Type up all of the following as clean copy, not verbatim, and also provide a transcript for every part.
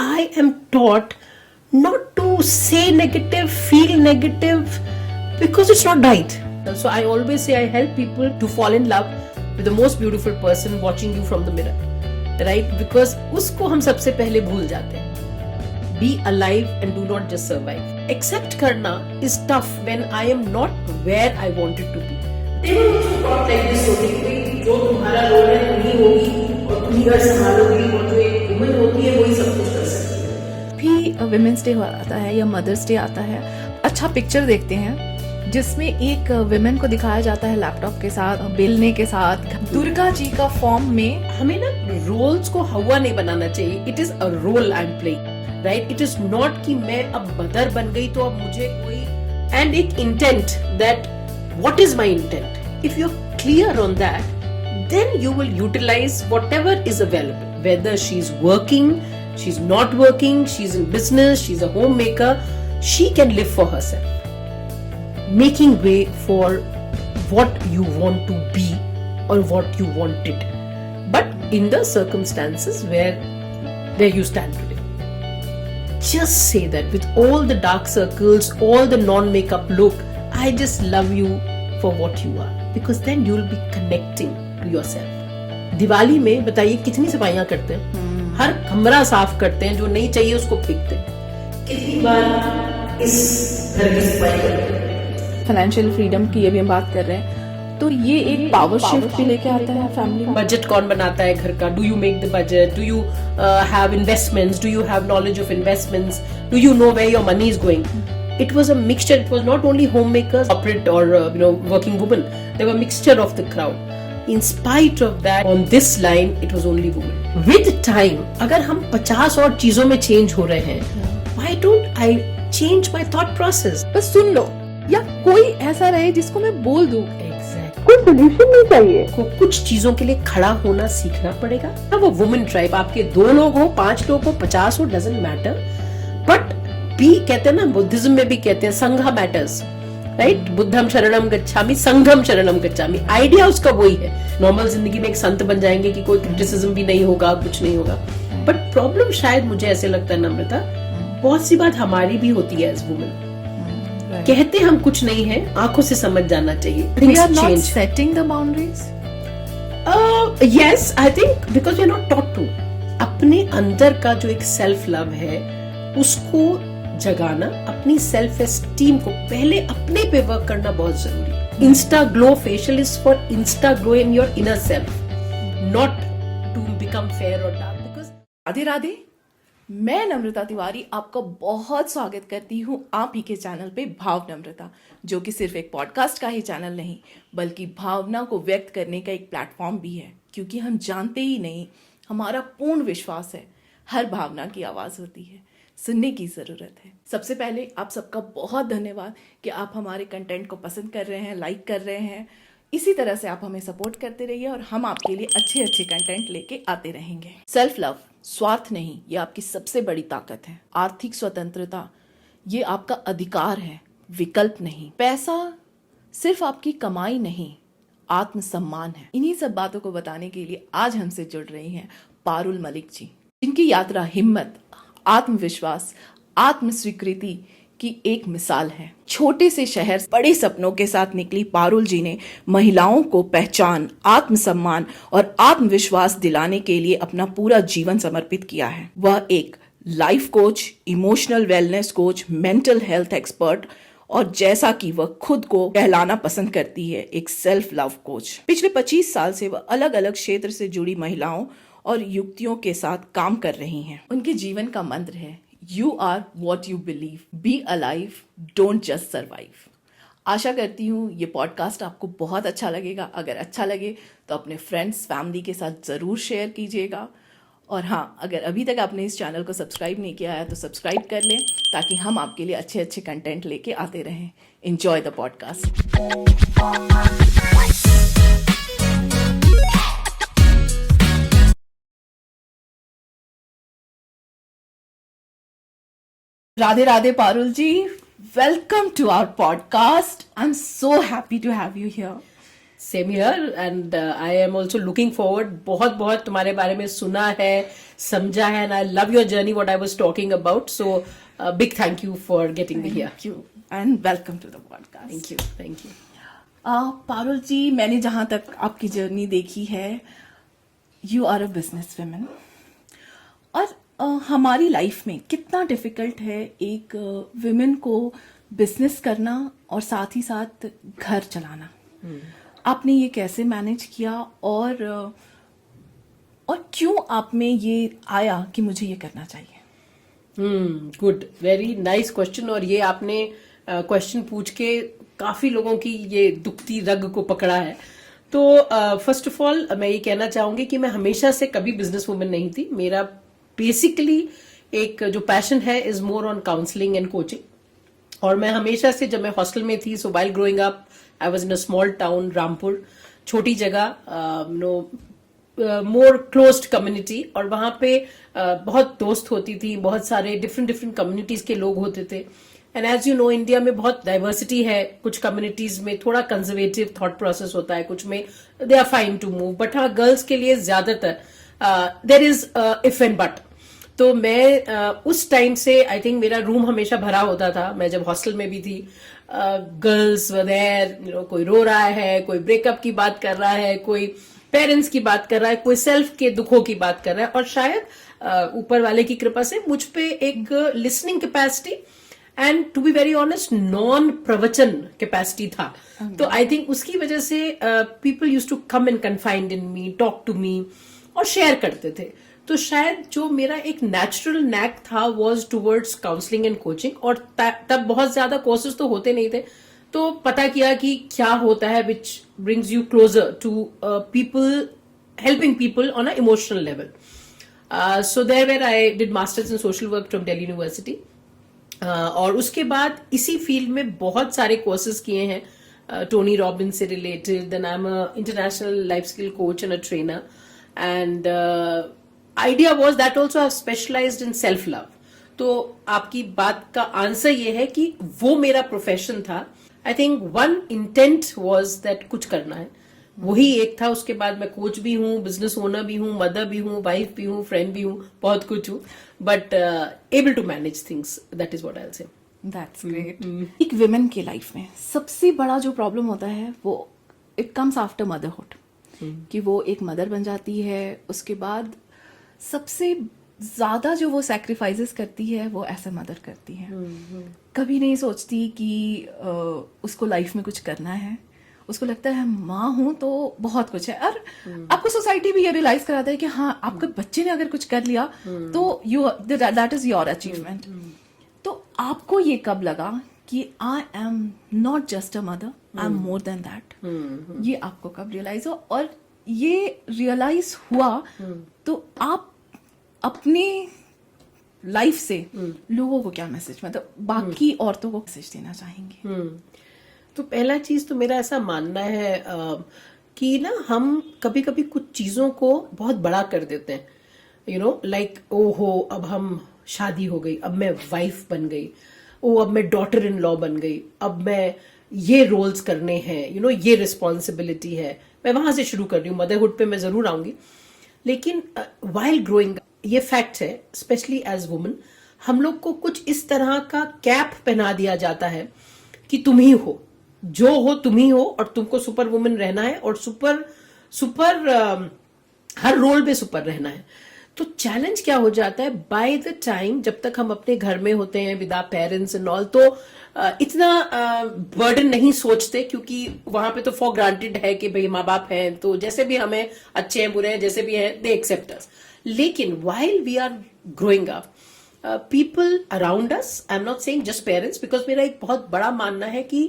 I am taught not to say negative, feel negative, because it's not right. So I always say I help people to fall in love with the most beautiful person watching you from the mirror, right? Because उसको हम सबसे पहले भूल जाते हैं. Be alive and do not just survive. Accept करना is tough when I am not where I wanted to be. देखो मुझे बहुत like this होती है, जो तुम्हारा रोल है तुम ही होगी और तुम ही घर संभालोगी और जो एक वुमन होती है वही सब कुछ कर सकती है. भी विमेंस डे आता है या मदर्स डे आता है, अच्छा पिक्चर देखते हैं जिसमें एक विमेन को दिखाया जाता है लैपटॉप के साथ, बेलने के साथ, दुर्गा जी का फॉर्म में. हमें ना रोल्स को हवा नहीं बनाना चाहिए. It is a role I am playing, right? It is not कि मैं अब मदर बन गई तो अब मुझे कोई, एंड एक intent that what is my intent. If you are clear on that, then you will utilize whatever is available, whether she's working, she's not working, she's in business, she's a homemaker, she can live for herself, making way for what you want to be or what you wanted, but in the circumstances where you stand today. Just say that with all the dark circles, all the non-makeup look, I just love you for what you are, because then you'll be connecting to yourself. Diwali में बताइए कितनी सफाइयां करते हैं, हर कमरा साफ करते हैं, जो नहीं चाहिए उसको फेंकते हैं. कितनी बार इस घर की सफाई करते हैं. फाइनेंशियल फ्रीडम की ये भी हम बात कर रहे हैं, तो ये एक पावर शिफ्ट भी लेके आता है फैमिली में. बजट कौन बनाता है घर का? Do you make the budget? Do you have investments? Do you have knowledge of investments? Do you know where your money is going? It was a mixture. It was not only homemakers, corporate or working women. There were mixture of the crowd. In spite of that, on this line, it was only women. With time, अगर हम 50 और चीजों में change हो रहे हैं, why don't I change my thought process? बस सुन लो, या कोई ऐसा रहे जिसको मैं बोल दूं. Exactly. कोई सोल्यूशन नहीं चाहिए. को कुछ चीजों के लिए खड़ा होना सीखना पड़ेगा. अब वो वुमेन ट्राइब आपके 2 लोग हो, 5 लोग हो, 50 हो, doesn't matter. But भी कहते हैं ना, बुद्धिज्म में भी कहते हैं संघा मैटर्स, राइट? बुद्धम शरणम गच्छामि, संघम शरणम गच्छामि. आइडिया उसका वही है. नॉर्मल जिंदगी में एक संत बन जाएंगे कि कोई क्रिटिसिज्म भी नहीं होगा, कुछ नहीं होगा. बट प्रॉब्लम शायद मुझे ऐसे लगता है नम्रता, बहुत सी बात हमारी भी होती है एज वुमेन. कहते हम कुछ नहीं है, आंखों से समझ जाना चाहिए. We are not setting the boundaries. Yes, I think because we are not taught to. अपने अंदर का जो एक सेल्फ लव है उसको जगाना, अपनी सेल्फ एस्टीम को पहले अपने पे वर्क करना बहुत जरूरी है. Insta glow facial is for insta glow in your inner self, not to become fair और डार्क. बिकॉज राधे राधे, मैं नम्रता तिवारी आपका बहुत स्वागत करती हूँ आप ही के चैनल पे भाव नम्रता, जो कि सिर्फ एक पॉडकास्ट का ही चैनल नहीं बल्कि भावना को व्यक्त करने का एक प्लेटफॉर्म भी है. क्योंकि हम जानते ही नहीं, हमारा पूर्ण विश्वास है हर भावना की आवाज़ होती है, सुनने की ज़रूरत है. सबसे पहले आप सबका बहुत धन्यवाद कि आप हमारे कंटेंट को पसंद कर रहे हैं, लाइक कर रहे हैं. इसी तरह से आप हमें सपोर्ट करते रहिए और हम आपके लिए अच्छे अच्छे कंटेंट लेके आते रहेंगे. सेल्फ लव स्वार्थ नहीं, ये आपकी सबसे बड़ी ताकत है. आर्थिक स्वतंत्रता ये आपका अधिकार है, विकल्प नहीं. पैसा सिर्फ आपकी कमाई नहीं, आत्मसम्मान है. इन्हीं सब बातों को बताने के लिए आज हमसे जुड़ रही हैं पारुल मलिक जी, जिनकी यात्रा हिम्मत, आत्मविश्वास, आत्मस्वीकृति की एक मिसाल है. छोटे से शहर बड़े सपनों के साथ निकली पारुल जी ने महिलाओं को पहचान, आत्मसम्मान और आत्मविश्वास दिलाने के लिए अपना पूरा जीवन समर्पित किया है. वह एक life coach, emotional wellness coach, mental health expert और जैसा कि वह खुद को कहलाना पसंद करती है, एक सेल्फ लव कोच. पिछले 25 साल से वह अलग अलग क्षेत्र से जुड़ी महिलाओं और युक्तियों के साथ काम कर रही हैं. उनके जीवन का मंत्र है you are what you believe, be alive, don't just survive. आशा करती हूँ ये पॉडकास्ट आपको बहुत अच्छा लगेगा. अगर अच्छा लगे तो अपने फ्रेंड्स, फैमिली के साथ ज़रूर शेयर कीजिएगा. और हाँ, अगर अभी तक आपने इस चैनल को सब्सक्राइब नहीं किया है तो सब्सक्राइब कर लें, ताकि हम आपके लिए अच्छे अच्छे कंटेंट लेके आते रहें. Enjoy the podcast. Radhe Radhe Parul ji, welcome to our podcast. I am so happy to have you here. Same here and I am also looking forward. बहुत बहुत तुम्हारे बारे में सुना है, समझा है, and I love your journey what I was talking about. So big thank you for getting me here. Thank you and welcome to the podcast. Thank you. Parul ji, मैंने जहाँ तक आपकी जर्नी देखी है, you are a business woman. और हमारी life में कितना डिफिकल्ट है एक वुमेन को बिजनेस करना और साथ ही साथ घर चलाना. आपने ये कैसे मैनेज किया और क्यों आप में ये आया कि मुझे ये करना चाहिए? Good, very nice question. और ये आपने क्वेश्चन पूछ के काफी लोगों की ये दुखती रग को पकड़ा है. तो फर्स्ट ऑफ ऑल मैं ये कहना चाहूंगी कि मैं हमेशा से कभी बिजनेस वुमन नहीं थी. मेरा बेसिकली एक जो पैशन है is more on counselling and coaching. और मैं हमेशा से, जब मैं हॉस्टल में थी, सो while growing up I was in a small town, Rampur, छोटी जगह, मोर क्लोज्ड कम्युनिटी. और वहां पे बहुत दोस्त होती थी, बहुत सारे डिफरेंट डिफरेंट कम्युनिटीज के लोग होते थे. And as you know, India में बहुत डाइवर्सिटी है. कुछ कम्युनिटीज में थोड़ा कंजर्वेटिव थॉट प्रोसेस होता है, कुछ में they are fine to move. But हाँ, गर्ल्स के लिए ज्यादातर there is if and but. तो मैं उस टाइम से, आई थिंक मेरा रूम हमेशा भरा होता था. मैं जब हॉस्टल में भी थी, गर्ल्स देयर, कोई रो रहा है, कोई ब्रेकअप की बात कर रहा है, कोई पेरेंट्स की बात कर रहा है, कोई सेल्फ के दुखों की बात कर रहा है. और शायद ऊपर वाले की कृपा से मुझ पे एक listening capacity and to be very honest non प्रवचन कैपेसिटी था. तो आई थिंक उसकी वजह से people use to come and confide in me, talk to me और शेयर करते थे. तो शायद जो मेरा एक नेचुरल नैक था was towards counselling and coaching. और तब बहुत ज्यादा कोर्सेज तो होते नहीं थे. तो पता किया कि क्या होता है which brings you closer to people, helping people on a emotional level. So there where I did masters in social work from Delhi university. और उसके बाद इसी फील्ड में बहुत सारे कोर्सेज किए हैं, टोनी रॉबिन्स से related. Then I am a international life skill coach and a trainer. And idea was that also I specialised in self love. तो आपकी बात का आंसर ये है कि वो मेरा प्रोफेशन था. I think one intent was that कुछ करना है, वही एक था. उसके बाद मैं कोच भी हूँ, बिजनेस ओनर भी हूँ, मदर भी हूँ, वाइफ भी हूँ, फ्रेंड भी हूँ, बहुत कुछ हूँ. But able to manage things, that is what I will say. That's great. एक विमेन के लाइफ में सबसे बड़ा जो प्रॉब्लम होता है वो इट कम्स आफ्टर मदरहुड. कि वो एक मदर बन जाती है, उसके बाद सबसे ज्यादा जो वो सैक्रिफाइसेस करती है वो एज अ मदर करती है. कभी नहीं सोचती कि उसको लाइफ में कुछ करना है. उसको लगता है माँ हूं तो बहुत कुछ है. और आपको सोसाइटी भी ये रियलाइज कराता है कि हाँ, आपके बच्चे ने अगर कुछ कर लिया तो दैट इज योर अचीवमेंट. तो आपको ये कब लगा कि I am not just a mother, I am more than that? ये आपको कब रियलाइज हो? और ये रियलाइज हुआ तो आप अपने लाइफ से लोगों को क्या मैसेज, मतलब बाकी औरतों को मैसेज देना चाहेंगे? तो पहला चीज तो मेरा ऐसा मानना है कि ना, हम कभी कभी कुछ चीजों को बहुत बड़ा कर देते हैं. लाइक ओहो, अब हम शादी हो गई, अब मैं वाइफ बन गई, अब मैं डॉटर इन लॉ बन गई, अब मैं ये रोल्स करने हैं, ये रिस्पॉन्सिबिलिटी है. मैं वहां से शुरू कर रही हूँ. मदरहुड पे मैं जरूर आऊंगी. लेकिन वाइल ग्रोइंग, ये फैक्ट है, स्पेशली एज वुमन, हम लोग को कुछ इस तरह का कैप पहना दिया जाता है कि तुम ही हो, जो हो तुम ही हो, और तुमको सुपर वुमन रहना है और सुपर हर रोल में सुपर रहना है. तो चैलेंज क्या हो जाता है, बाय द टाइम जब तक हम अपने घर में होते हैं with our parents and all, तो इतना बर्डन नहीं सोचते, क्योंकि वहां पे तो फॉर ग्रांटेड है कि भाई माँ बाप हैं तो जैसे भी हमें अच्छे हैं बुरे हैं जैसे भी हैं दे एक्सेप्ट अस. लेकिन while we are growing up, people around us, I'm not saying just parents, because मेरा एक बहुत बड़ा मानना है कि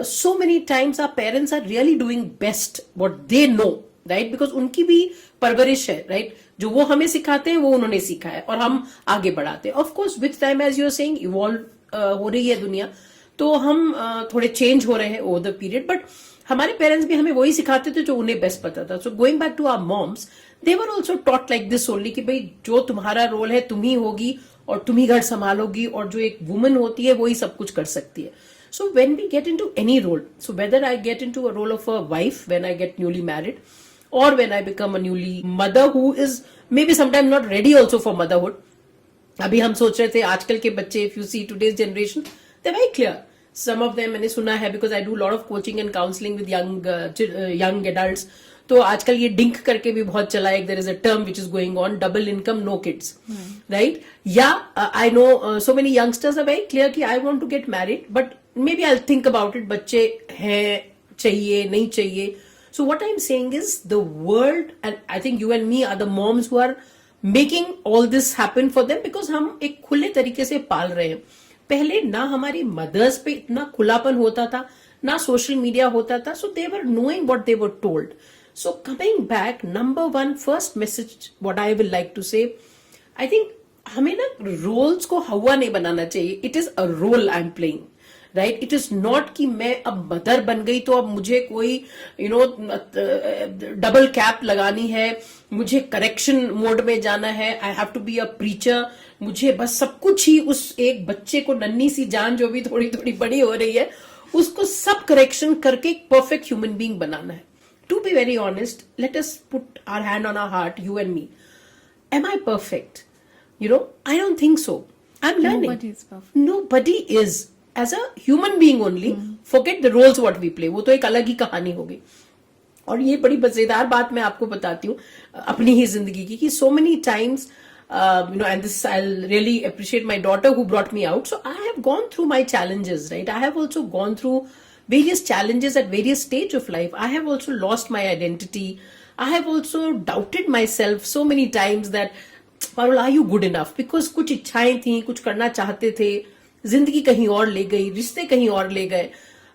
so many times our parents are really doing best what they know, right? Because उनकी भी परवरिश है, right? जो वो हमें सिखाते हैं वो उन्होंने सीखा है और हम आगे बढ़ाते हैं. Of course, with time, as you're saying, evolve हो रही है दुनिया, तो हम थोड़े चेंज हो रहे हैं ओवर द पीरियड. बट हमारे पेरेंट्स भी हमें वही सिखाते थे जो उन्हें बेस्ट पता था. So going back to our moms, they were also taught like this only कि भाई जो तुम्हारा रोल है तुम ही होगी और तुम ही घर संभालोगी, और जो एक वुमन होती है वही सब कुछ कर सकती है. So when we get into any role, so whether I get into a role of a wife when I get newly married, or when I become a newly mother who is maybe sometimes not ready also for motherhood. अभी हम सोच रहे थे आजकल के बच्चे, if you see today's generation, they're very clear. Some of them मैंने सुना है because I do a lot of coaching and counseling with young adults. तो आजकल ये डिंक करके भी बहुत चला है. There is a term which is going on, double income, no kids, right? Yeah, I know so many youngsters are very clear कि I want to get married, but maybe I'll think about it. बच्चे हैं, चाहिए नहीं चाहिए. So what I'm saying is the world, and I think you and me are the moms who are making all this happen for them, because हम एक खुले तरीके से पाल रहे हैं. पहले ना हमारी मदर्स पे इतना खुलापन होता था, ना सोशल मीडिया होता था, so they were knowing what they were told. So coming back, number one, first message what I will like to say, I think हमें ना रोल्स को हवा नहीं बनाना चाहिए. It is a role I'm playing. Right, it is not कि मैं अब मदर बन गई तो अब मुझे कोई डबल कैप लगानी है, मुझे करेक्शन मोड में जाना है, I have to be a preacher, मुझे बस सब कुछ ही उस एक बच्चे को, नन्ही सी जान जो भी थोड़ी थोड़ी बड़ी हो रही है, उसको सब करेक्शन करके एक परफेक्ट ह्यूमन बीइंग बनाना है. To be very honest, let us put our hand on our heart, you and me. Am I perfect? I don't think so. I'm learning. Nobody is perfect. Nobody is. As a human being only, forget the roles what we play. वो तो एक अलग ही कहानी होगी. और ये बड़ी मजेदार बात मैं आपको बताती हूँ अपनी ही जिंदगी की, कि so many times, and this I'll really appreciate my daughter who brought me out. So I have gone through my challenges, right? I have also gone through various challenges at various stage of life. I have also lost my identity. I have also doubted myself so many times that, Parul, are you good enough? Because कुछ इच्छाएं थी, कुछ करना चाहते थे, जिंदगी कहीं और ले गई, रिश्ते कहीं और ले गए.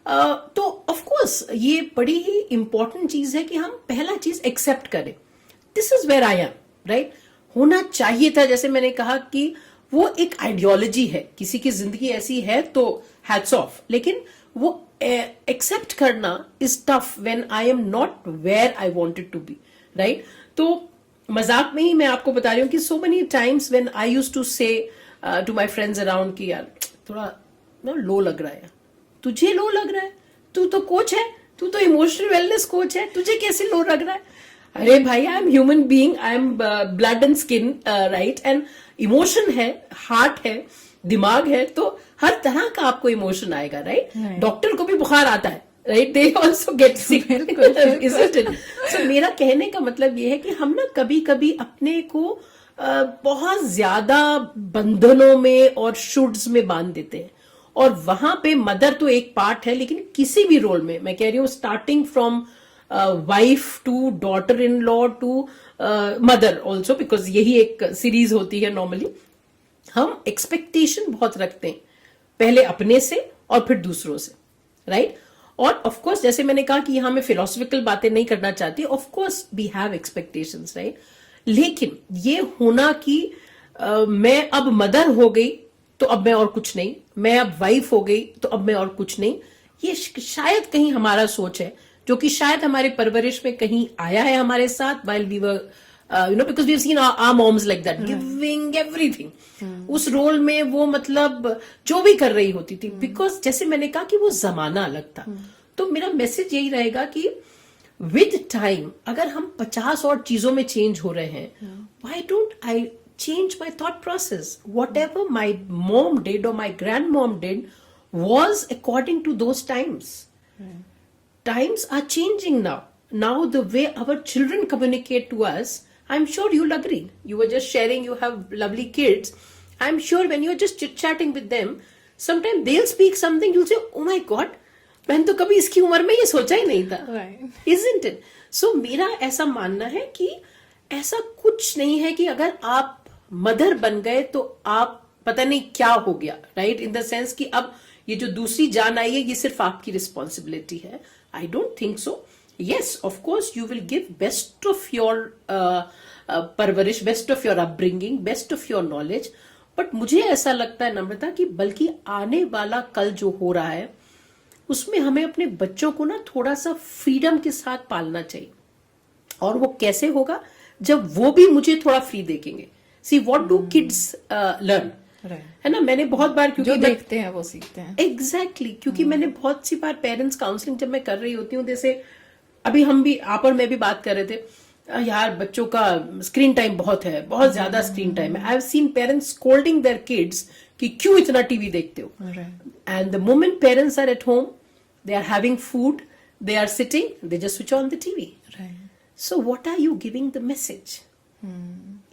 तो ऑफ कोर्स ये बड़ी ही इंपॉर्टेंट चीज है कि हम पहला चीज एक्सेप्ट करें. This is where I am, right? होना चाहिए था, जैसे मैंने कहा कि वो एक आइडियोलॉजी है, किसी की जिंदगी ऐसी है तो हैट्स ऑफ, लेकिन वो एक्सेप्ट करना is tough when I am not where I wanted to be, right? तो मजाक में ही मैं आपको बता रही हूँ कि so many times when I used to say to my friends around कि यार थोड़ा ना लो लग रहा है. तुझे लो लग रहा है? तू तो कोच है, तू तो इमोशनल वेलनेस कोच है, तुझे कैसे लो लग रहा है? अरे भाई, I am human being, I am blood and skin, right? And emotion है, हार्ट है, दिमाग है, तो हर तरह का आपको इमोशन आएगा, राइट? डॉक्टर को भी बुखार आता है, right? They also get sick, isn't it? So मेरा कहने का मतलब ये है कि हम ना कभी कभी अपने को बहुत ज्यादा बंधनों में और शुड्स में बांध देते हैं, और वहां पे मदर तो एक पार्ट है, लेकिन किसी भी रोल में, मैं कह रही हूँ starting from wife to daughter in law to mother also, because यही एक सीरीज होती है नॉर्मली, हम एक्सपेक्टेशन बहुत रखते हैं, पहले अपने से और फिर दूसरों से, राइट? और ऑफ कोर्स जैसे मैंने कहा कि यहां मैं फिलोसफिकल बातें नहीं करना चाहती, of course we have expectations, right? लेकिन ये होना कि मैं अब मदर हो गई तो अब मैं और कुछ नहीं, मैं अब वाइफ हो गई तो अब मैं और कुछ नहीं, ये शायद कहीं हमारा सोच है, जो कि शायद हमारे परवरिश में कहीं आया है हमारे साथ, while we were because we've seen our moms like that, giving everything. उस रोल में वो मतलब जो भी कर रही होती थी, बिकॉज जैसे मैंने कहा कि वो जमाना अलग था. तो मेरा मैसेज यही रहेगा कि विद टाइम अगर हम 50 और चीजों में चेंज हो रहे हैं, why don't I change my thought process? Whatever my mom did और my grand mom did was according to those times. Times are changing now. Now the way our children communicate to us, I'm sure you'll agree. You were just sharing, you have lovely kids. I'm sure when you're just chit-chatting with them, sometimes they'll speak something, you'll say, oh my God, मैंने तो कभी इसकी उम्र में ये सोचा ही नहीं था. Right. Isn't it? So मेरा ऐसा मानना है कि ऐसा कुछ नहीं है कि अगर आप मदर बन गए तो आप पता नहीं क्या हो गया, राइट? इन द सेंस कि अब ये जो दूसरी जान आई है ये सिर्फ आपकी रिस्पॉन्सिबिलिटी है. I don't think so. Yes, of course, you will give best of your परवरिश, best of your upbringing, best of your knowledge. But मुझे ऐसा लगता है नम्रता कि बल्कि आने वाला कल जो हो रहा है उसमें हमें अपने बच्चों को ना थोड़ा सा फ्रीडम के साथ पालना चाहिए. और वो कैसे होगा? जब वो भी मुझे थोड़ा फ्री देखेंगे. See, what do kids learn? है ना. मैंने बहुत बार, क्योंकि जो देखते हैं वो सीखते हैं. एग्जैक्टली क्योंकि मैंने बहुत सी बार पेरेंट्स काउंसलिंग जब मैं कर रही होती हूँ, जैसे अभी हम भी, आप और मैं भी बात कर रहे थे, यार बच्चों का स्क्रीन टाइम बहुत है, बहुत ज्यादा स्क्रीन टाइम है. I have seen parents scolding their kids कि क्यों इतना टीवी देखते हो. And the moment parents are at home, they are having food, they are sitting, they just switch on the TV. So what are you giving the message?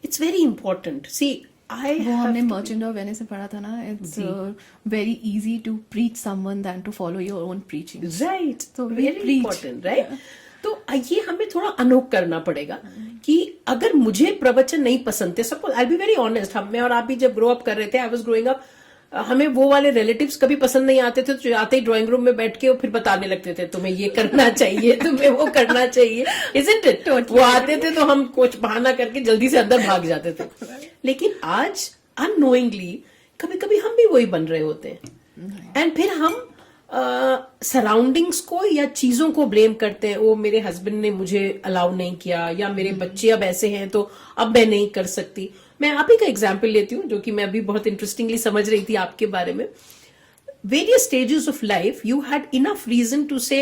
It's very important. See, वो हमने merchant of Venice में पढ़ा था ना, it's very easy to preach someone then to follow your own preaching. Right, तो very important, right. तो ये हमें थोड़ा अनोख करना पड़ेगा कि अगर मुझे प्रवचन नहीं पसंद थे, suppose I B very honest, हम, मैं और आप भी जब ग्रो अप कर रहे थे, आई वाज ग्रोइंग अप, हमें वो वाले रिलेटिव्स कभी पसंद नहीं आते थे, तो आते ही ड्राइंग रूम में बैठ के वो फिर बताने लगते थे, तुम्हें ये करना चाहिए, तुम्हें वो करना चाहिए, isn't it? वो आते थे तो हम कुछ बहाना करके जल्दी से अंदर भाग जाते थे. लेकिन आज अननोइंगली कभी कभी हम भी वही बन रहे होते हैं, एंड फिर हम सराउंडिंग्स को या चीजों को ब्लेम करते हैं. वो मेरे हस्बैंड ने मुझे अलाउ नहीं किया, या मेरे बच्चे अब ऐसे हैं तो अब मैं नहीं कर सकती. मैं आप ही का एग्जाम्पल लेती हूँ, जो कि मैं अभी बहुत इंटरेस्टिंगली समझ रही थी आपके बारे में. Various stages of life you had enough reason to say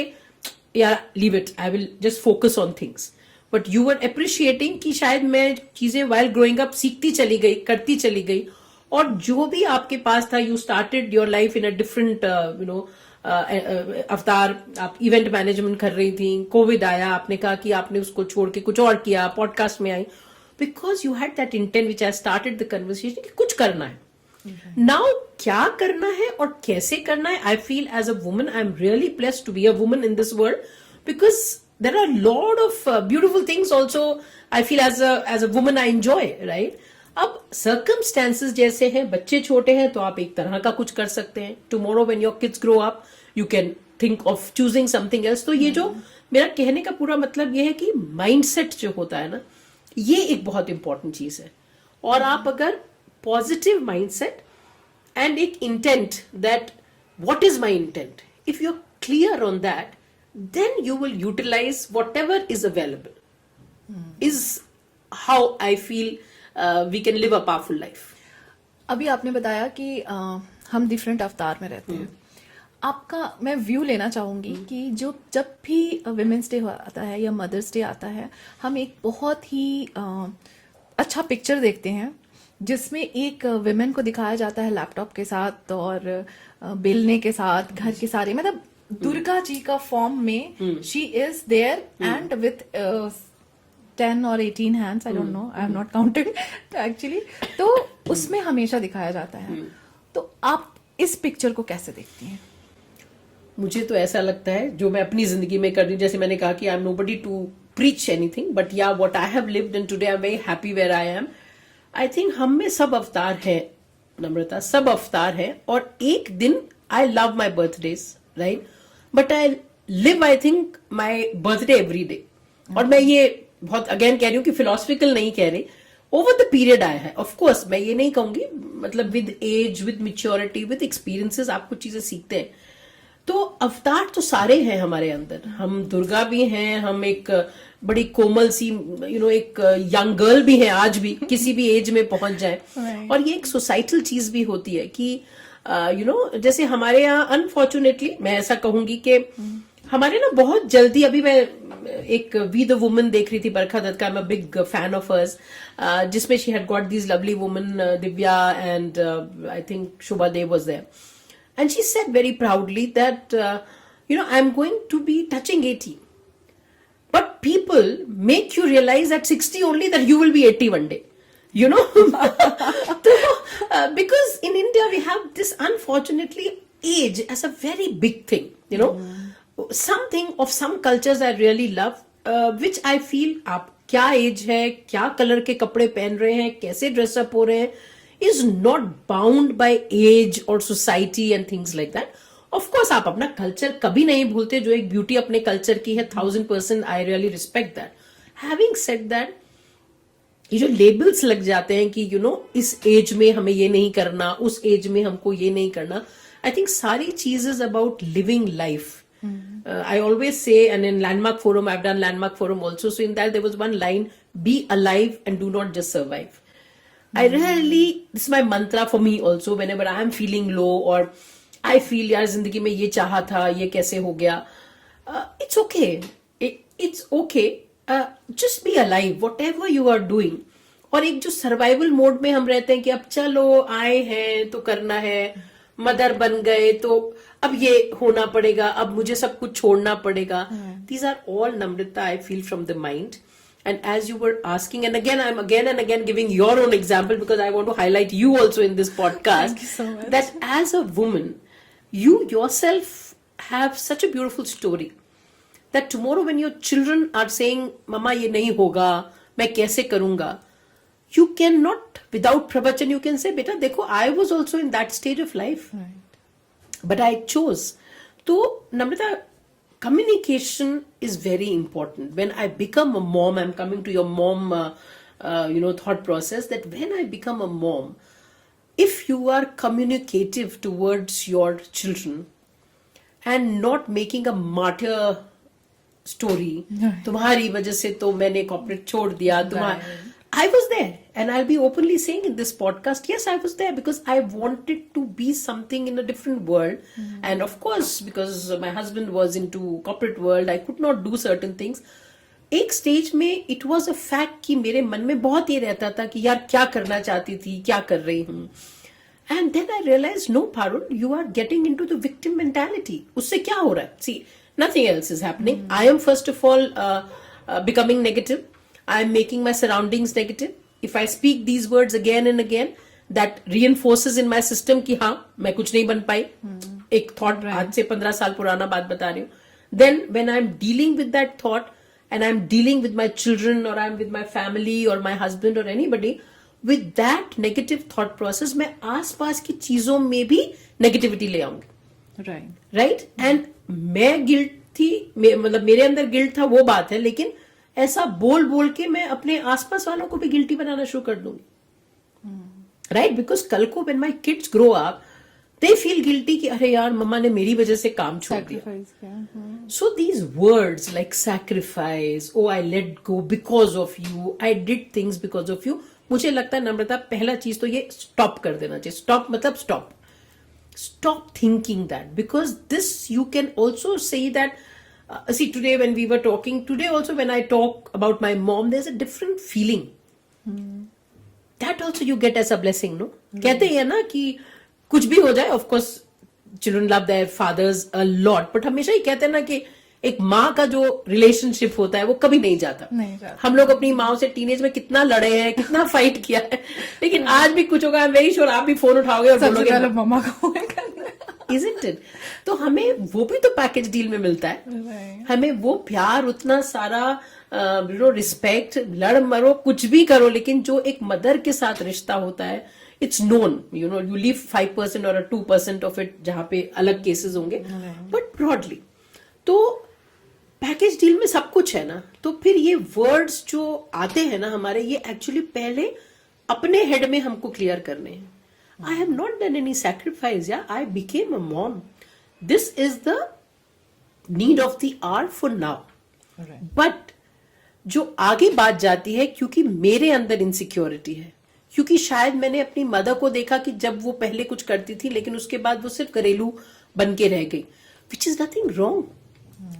यार leave it, I will just focus on things, but you were appreciating कि शायद मैं चीजें वाइल ग्रोइंग अप सीखती चली गई, करती चली गई, और जो भी आपके पास था, you started your life in a different अवतार. आप इवेंट मैनेजमेंट कर रही थी, कोविड आया, आपने कहा कि आपने उसको छोड़ के कुछ और किया, पॉडकास्ट में आई, because you had that intent which I started the conversation कि कुछ करना है. नाउ क्या करना है और कैसे करना है, I feel as a woman I am really blessed to be a woman in this world, because there are lot of beautiful things also I feel as a woman I enjoy, right. अब circumstances जैसे हैं, बच्चे छोटे हैं तो आप एक तरह का कुछ कर सकते हैं. Tomorrow when your kids grow up you can think of choosing something else. तो ये जो मेरा कहने का पूरा मतलब ये है कि माइंडसेट जो होता है ना, ये एक बहुत इंपॉर्टेंट चीज है. और आप अगर पॉजिटिव माइंडसेट एंड एक intent that what is my intent, if you are clear on that, then you will utilise whatever is available, is how I feel we can live a powerful life. अभी आपने बताया कि हम different अवतार में रहते हैं. आपका मैं व्यू लेना चाहूंगी कि जो जब भी विमेंस डे आता है या मदर्स डे आता है, हम एक बहुत ही अच्छा पिक्चर देखते हैं जिसमें एक विमेन को दिखाया जाता है लैपटॉप के साथ और बेलने के साथ, घर के सारे, मतलब दुर्गा जी का फॉर्म में she is there and with 10 और 18 hands, I don't know, I have not counted actually. तो उसमें हमेशा दिखाया जाता है. तो आप इस पिक्चर को कैसे देखती हैं? मुझे तो ऐसा लगता है, जो मैं अपनी जिंदगी में कर रही हूँ, जैसे मैंने कहा कि I am nobody to preach anything, but या what I have lived and today I am very happy where I am. I think हम में सब अवतार है नम्रता, सब अवतार है. और एक दिन आई love my birthdays, right, but I live I think my birthday every day. और मैं ये बहुत अगेन कह रही हूँ कि फिलोसफिकल नहीं कह रही, ओवर द पीरियड आया है. ऑफ कोर्स मैं ये नहीं कहूंगी, मतलब with age, with maturity, with experiences आप कुछ चीजें सीखते हैं. तो अवतार तो सारे हैं हमारे अंदर. हम दुर्गा भी हैं, हम एक बड़ी कोमल सी एक यंग गर्ल भी है आज भी, किसी भी एज में पहुंच जाए. और ये एक सोसाइटल चीज भी होती है कि जैसे हमारे यहाँ अनफॉर्चुनेटली मैं ऐसा कहूंगी कि हमारे ना बहुत जल्दी, अभी मैं एक वी द वुमन देख रही थी, बरखा दत्त का, I am a big fan of hers, जिसमें she had got these lovely women, Divya and I think Shubha Dev was there. And she said very proudly that, I'm going to be touching 80. But people make you realize at 60 only that you will be 80 one day. Because in India we have this, unfortunately, age as a very big thing. Something of some cultures I really love, which I feel आप क्या as है, क्या colour के कपड़े पहन रहे हैं, कैसे ड्रेसअप हो रहे हैं, is not bound by age or society and things like that. Of course, आप अपना कल्चर कभी नहीं भूलते, जो एक ब्यूटी अपने कल्चर की है, 1000% I really respect that. Having said that, ये जो लेबल्स लग जाते हैं कि इस एज में हमें ये नहीं करना, उस एज में हमको ये नहीं करना, I think सारी चीज is about living life. I always say, and in Landmark Forum, I've done Landmark Forum also, so in that there was one line, be alive and do not just survive. I really, this is my mantra for me also, whenever I am feeling low or I feel यार जिंदगी में ये चाहा था, ये कैसे हो गया, it's okay. It's okay. Just be alive, whatever you are doing. और एक जो सर्वाइवल मोड में हम रहते हैं कि अब चलो आए हैं तो करना है, मदर बन गए तो अब ये होना पड़ेगा, अब मुझे सब कुछ छोड़ना पड़ेगा. These are all, Namrita, I feel, from the mind. And as you were asking, and again, I'm again and again giving your own example because I want to highlight you also in this podcast. Thank you so much. That as a woman, you yourself have such a beautiful story. That tomorrow when your children are saying, Mama, ये नहीं होगा, मैं कैसे करूँगा? You cannot, without pravachan, you can say, Beta, देखो, I was also in that stage of life. Right. But I chose. So, Namrita, communication is very important. When I become a mom, I'm coming to your mom, thought process, that when I become a mom, if you are communicative towards your children and not making a martyr story, तुम्हारी वजह से तो मैंने corporate छोड़ दिया, तुम्हारा, I was there, and I'll be openly saying in this podcast, yes, I was there because I wanted to be something in a different world. And of course, because my husband was into corporate world, I could not do certain things. एक stage में it was a fact कि मेरे मन में बहुत ये रहता था कि यार क्या करना चाहती थी, क्या कर रही हूँ. And then I realized, no, Parul, you are getting into the victim mentality. उससे क्या हो रहा है? See, nothing else is happening. I am first of all becoming negative. I am making my surroundings negative. If I speak these words again and again, that reinforces in my system कि हाँ मैं कुछ नहीं बन पाई. एक thought आज से 15 साल पुराना बात बता रही हूँ. Then when I am dealing with that thought and I am dealing with my children or I am with my family or my husband or anybody, with that negative thought process, मैं आसपास की चीजों में भी negativity ले आऊंगी. Right. Right? And मैं guilt थी, मतलब मेरे अंदर गिल्ट था, वो बात है, लेकिन ऐसा बोल बोल के मैं अपने आसपास वालों को भी गिल्टी बनाना शुरू कर दूंगी. राइट? बिकॉज कल को when my kids grow up, they feel guilty कि अरे यार मम्मा ने मेरी वजह से काम छोड़ दिया. So these words like sacrifice, oh I let go because of you, I did things because of you, मुझे लगता है नम्रता पहला चीज तो ये स्टॉप कर देना चाहिए. स्टॉप मतलब stop thinking that, because this you can also say that see, today when we were talking, today also when I talk about my mom, there's a different feeling. That also you get as a blessing, no? कहते हैं ना कि कुछ भी हो जाए, of course children love their fathers a lot, but हमेशा ही कहते हैं ना कि एक माँ का जो रिलेशनशिप होता है वो कभी नहीं जाता. हम लोग अपनी माँ से टीनेज में कितना लड़े हैं, कितना फाइट किया है, लेकिन आज भी कुछ होगा, आई एम वेरी श्योर आप भी फोन उठाओगे और बोलोगे मम्मा का Isn't it? तो हमें वो भी तो पैकेज डील में मिलता है. हमें वो प्यार, उतना सारा रिस्पेक्ट, लड़ मरो कुछ भी करो, लेकिन जो एक मदर के साथ रिश्ता होता है, इट्स नोन, यू लीव 5% और 2% ऑफ इट, जहां पे अलग केसेस होंगे, बट ब्रॉडली तो पैकेज डील में सब कुछ है ना. तो फिर ये वर्ड्स जो आते हैं ना हमारे, ये एक्चुअली पहले अपने हेड में हमको क्लियर करने हैं. I have not done any sacrifice. Yeah, I became a mom. This is the need of the hour for now. Right. But जो आगे बात जाती है, क्योंकि मेरे अंदर इनसिक्योरिटी है, क्योंकि शायद मैंने अपनी मदर को देखा कि जब वो पहले कुछ करती थी लेकिन उसके बाद वो सिर्फ घरेलू बन के रह गई, which is nothing wrong.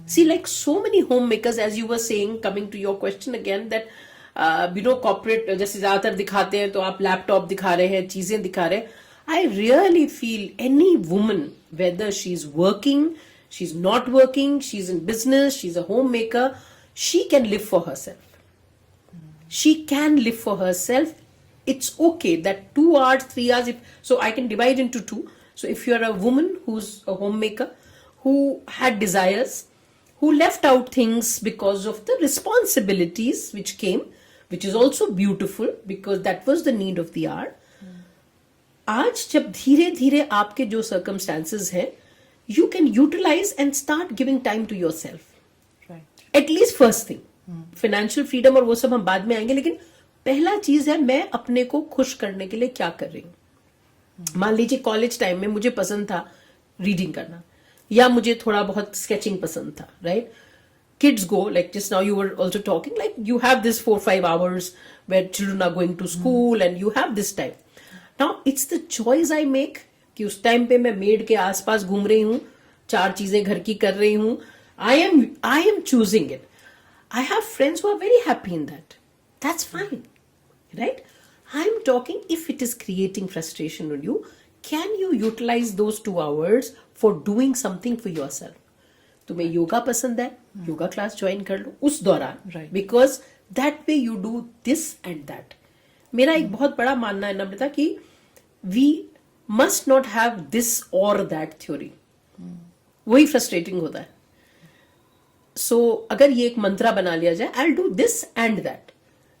See, like so many homemakers, as you were saying, coming to your question again, that corporate जैसे ज्यादातर दिखाते हैं तो आप लैपटॉप दिखा रहे हैं, चीजें दिखा रहे हैं. I really feel any woman, whether she is working, she is not working, she is in business, she is a home maker, she can live for her self. She can live for her self. It's okay that 2 hours, 3 hours, so I can divide into 2. So if you're a woman who's a homemaker, who had desires, who left out things because of the responsibilities which came, which is also beautiful because that was the need of the hour. आज जब धीरे धीरे आपके जो circumstances हैं, you can utilize and start giving time to yourself. Right. At least first thing. Financial freedom और वो सब हम बाद में आएंगे, लेकिन पहला चीज है मैं अपने को खुश करने के लिए क्या कर रही हूँ. मान लीजिए कॉलेज टाइम में मुझे पसंद था रीडिंग करना, या मुझे थोड़ा बहुत स्केचिंग पसंद था, right. kids go, like just now you were also talking, like you have this 4-5 hours where children are going to school and you have this time. Now it's the choice I make कि उस time पे मैं made के आसपास घूम रही हूँ, 4 चीजें घर की कर रही हूँ. I am choosing it. I have friends who are very happy in that. That's fine, right? I'm talking if it is creating frustration on you, can you utilize those 2 hours for doing something for yourself? तुम्हें योगा पसंद है, yoga class join कर लो उस दौरान, Right. Because that way you do this and that. मेरा एक बहुत बड़ा मानना है नम्रता कि we must not have this और दैट थ्योरी. वही फ्रस्ट्रेटिंग होता है. सो अगर ये एक मंत्रा बना लिया जाए, I will do this and that,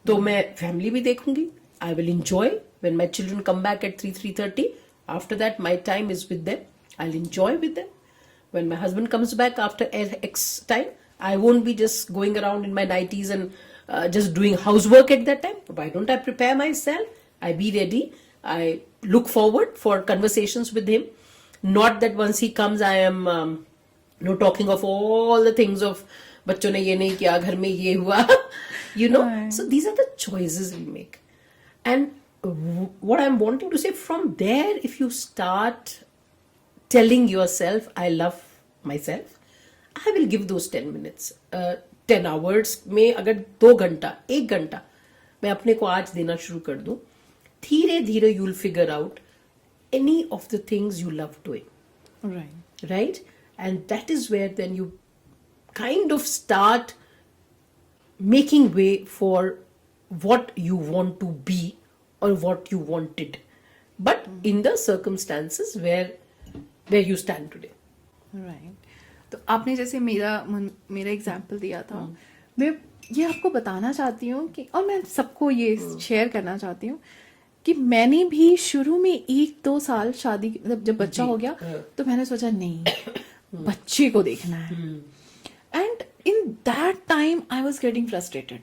तो मैं फैमिली भी देखूंगी. I will enjoy when my children come back at 3:30. After that, my time is with them. I'll enjoy with them. When my husband comes back after X time, I won't be just going around in my nighties and just doing housework at that time. Why don't I prepare myself? I be ready. I look forward for conversations with him. Not that once he comes, I am talking of all the things of बच्चों ने ये नहीं किया, घर में ये हुआ. Right. So these are the choices we make. And what I'm wanting to say, from there, if you start telling yourself, I love myself, I will give those 10 minutes. 10 hours में अगर 2 घंटा, 1 घंटा मैं अपने को आज देना शुरू कर दूं, धीरे धीरे you'll figure out any of the things you love doing. Right. Right? And that is where then you kind of start making way for what you want to be or what you wanted, but in the circumstances where you stand today. Right. तो आपने जैसे मेरा example दिया था, मैं ये आपको बताना चाहती हूँ कि, और मैं सबको ये शेयर करना चाहती हूँ कि मैंने भी शुरू में 1-2 साल शादी, मतलब जब बच्चा हो गया तो मैंने सोचा नहीं बच्चे को देखना है. And in that time I was getting frustrated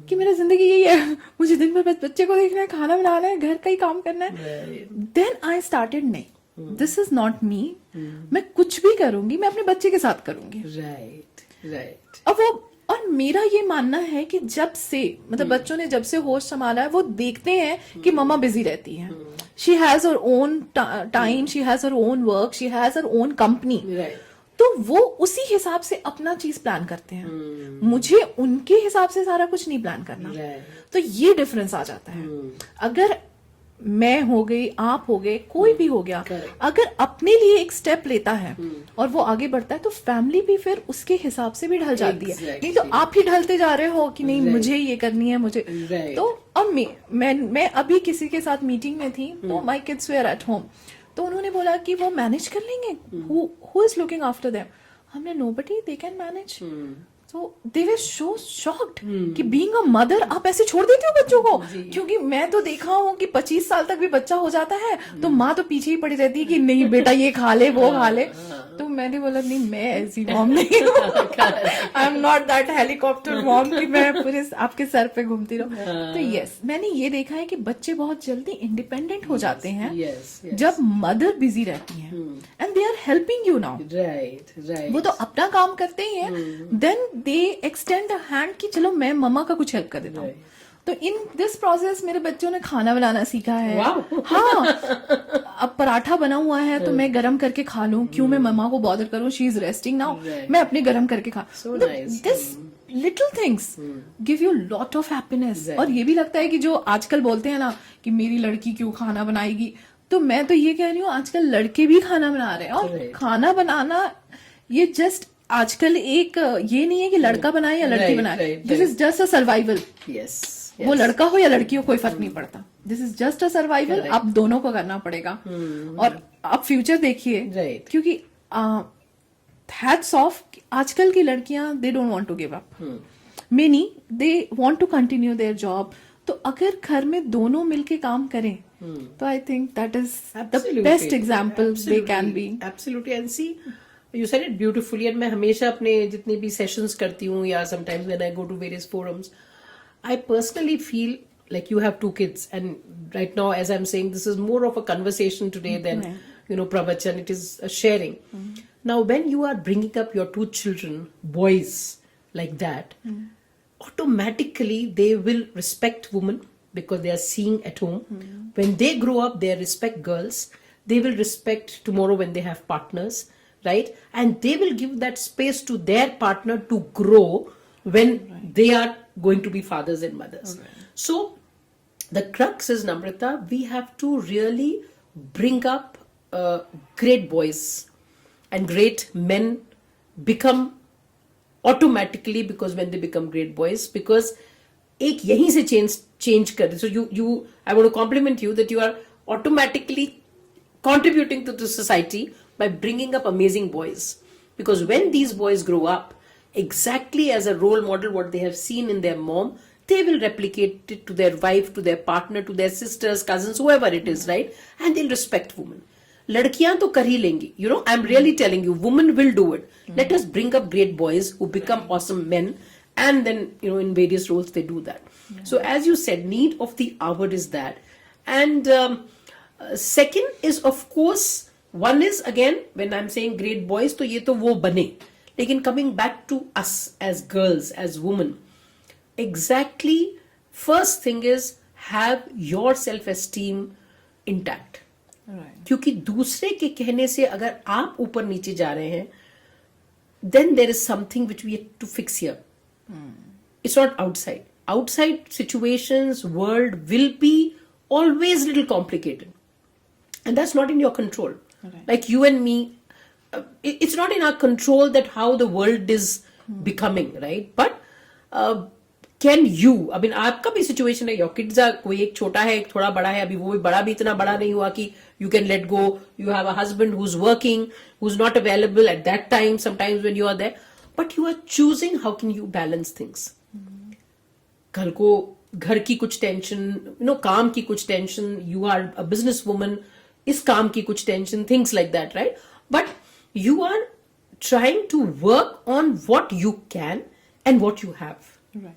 कि मेरा जिंदगी यही है, मुझे दिन भर बस बच्चे को देखना है, खाना बनाना है, घर का ही काम करना है. देन आई स्टार्टेड, नहीं, दिस इज नॉट मी. मैं कुछ भी करूंगी, मैं अपने बच्चे के साथ करूंगी. Right. अब वो, और मेरा ये मानना है कि जब से, मतलब बच्चों ने जब से होश संभाला है, वो देखते हैं कि मम्मा बिजी रहती है. She has her own time, she has her own work, she has her own company. Right. तो वो उसी हिसाब से अपना चीज प्लान करते हैं. मुझे उनके हिसाब से सारा कुछ नहीं प्लान करना. Right. तो ये डिफरेंस आ जाता है. अगर मैं हो गई, आप हो गए, कोई भी हो गया, अगर अपने लिए एक स्टेप लेता है और वो आगे बढ़ता है, तो फैमिली भी फिर उसके हिसाब से भी ढल जाती है. नहीं तो आप ही ढलते जा रहे हो कि नहीं मुझे ये करनी है, मुझे. तो अब मैं अभी किसी के साथ मीटिंग में थी, तो my kids were at home, तो उन्होंने बोला कि वो मैनेज कर लेंगे, who is looking after them. हमने, nobody, they can manage. So they were so shocked कि being a mother आप ऐसे छोड़ देती हो बच्चों को. क्योंकि मैं तो देखा हूँ कि 25 साल तक भी बच्चा हो जाता है तो माँ तो पीछे ही पड़ी रहती है कि नहीं बेटा ये खा ले, वो खा ले. तो मैंने बोला नहीं, मैं ऐसी मॉम नहीं हूँ. आई am not that helicopter mom कि मैं पूरे आपके सर पे घूमती रहूं. तो यस, मैंने ये देखा है कि बच्चे बहुत जल्दी इंडिपेंडेंट हो जाते हैं जब मदर बिजी रहती है, and they are helping you now. Right. वो तो अपना काम करते ही हैं, then they extend the hand कि चलो मैं मम्मा का कुछ हेल्प कर देता हूँ. तो इन दिस प्रोसेस मेरे बच्चों ने खाना बनाना सीखा है. हाँ, अब पराठा बना हुआ है तो मैं गरम करके खा लूं, क्यों मैं मम्मा को बॉदर करूं, शी इज रेस्टिंग नाउ, मैं अपने गरम करके खा. This little things give you lot of happiness. और ये भी लगता है कि जो आजकल बोलते हैं ना कि मेरी लड़की क्यों खाना बनाएगी, तो मैं तो ये कह रही हूँ आजकल लड़के भी खाना बना रहे हैं. और खाना बनाना ये जस्ट आजकल एक ये नहीं है कि लड़का बनाए या लड़की बनाए. This is just a survival. वो लड़का हो या लड़की हो कोई फर्क नहीं पड़ता. This is just a survival. आप दोनों को करना पड़ेगा. और आप फ्यूचर देखिए, क्योंकि हैट्स ऑफ, आजकल की लड़कियां they don't want to give up. Many they want to continue their job. तो अगर घर में दोनों मिलके काम करें तो I think that is the best example they can be. Absolutely. And see, you said it beautifully. And मैं हमेशा अपने जितने भी सेशंस करती हूँ या sometimes when I go to various forums, I personally feel like you have 2 kids, and right now as I'm saying, this is more of a conversation today than pravachan. It is a sharing. Now when you are bringing up your 2 children, boys, like that, automatically they will respect women because they are seeing at home. When they grow up, they respect girls. They will respect tomorrow when they have partners, right? And they will give that space to their partner to grow when they are going to be fathers and mothers. So the crux is, Namrata, we have to really bring up great boys, and great men become automatically, because when they become great boys, because एक यहीं से change कर रहे. So you I want to compliment you that you are automatically contributing to the society by bringing up amazing boys, because when these boys grow up exactly as a role model what they have seen in their mom, they will replicate it to their wife, to their partner, to their sisters, cousins, whoever it is, right? And they'll respect women. लड़कियां तो कर ही लेंगी, you know, I'm really telling you, women will do it. Let us bring up great boys who become awesome men, and then, you know, in various roles they do that. So as you said, need of the hour is that. And second is, of course, one is again, when I'm saying great boys, तो ये तो वो बने. लेकिन coming back to us as girls, as women, exactly, first thing is have your self-esteem intact. क्योंकि दूसरे के कहने से अगर आप ऊपर नीचे जा रहे हैं, then there is something which we have to fix here. It's not outside. Outside situations, world will be always little complicated. And that's not in your control. Like you and me, it's not in our control that how the world is becoming, right? But can you, I mean, आपका भी situation है, your kids are, कोई एक छोटा है, एक थोड़ा बड़ा है, अभी वो भी बड़ा भी इतना बड़ा नहीं हुआ कि you can let go. You have a husband who's working, who's not available at that time, sometimes when you are there. But you are choosing how can you balance things. कल को घर की कुछ टेंशन, you know, काम की कुछ tension, you are a business woman, इस काम की कुछ tension, things like that, right? But you are trying to work on what you can and what you have. Right.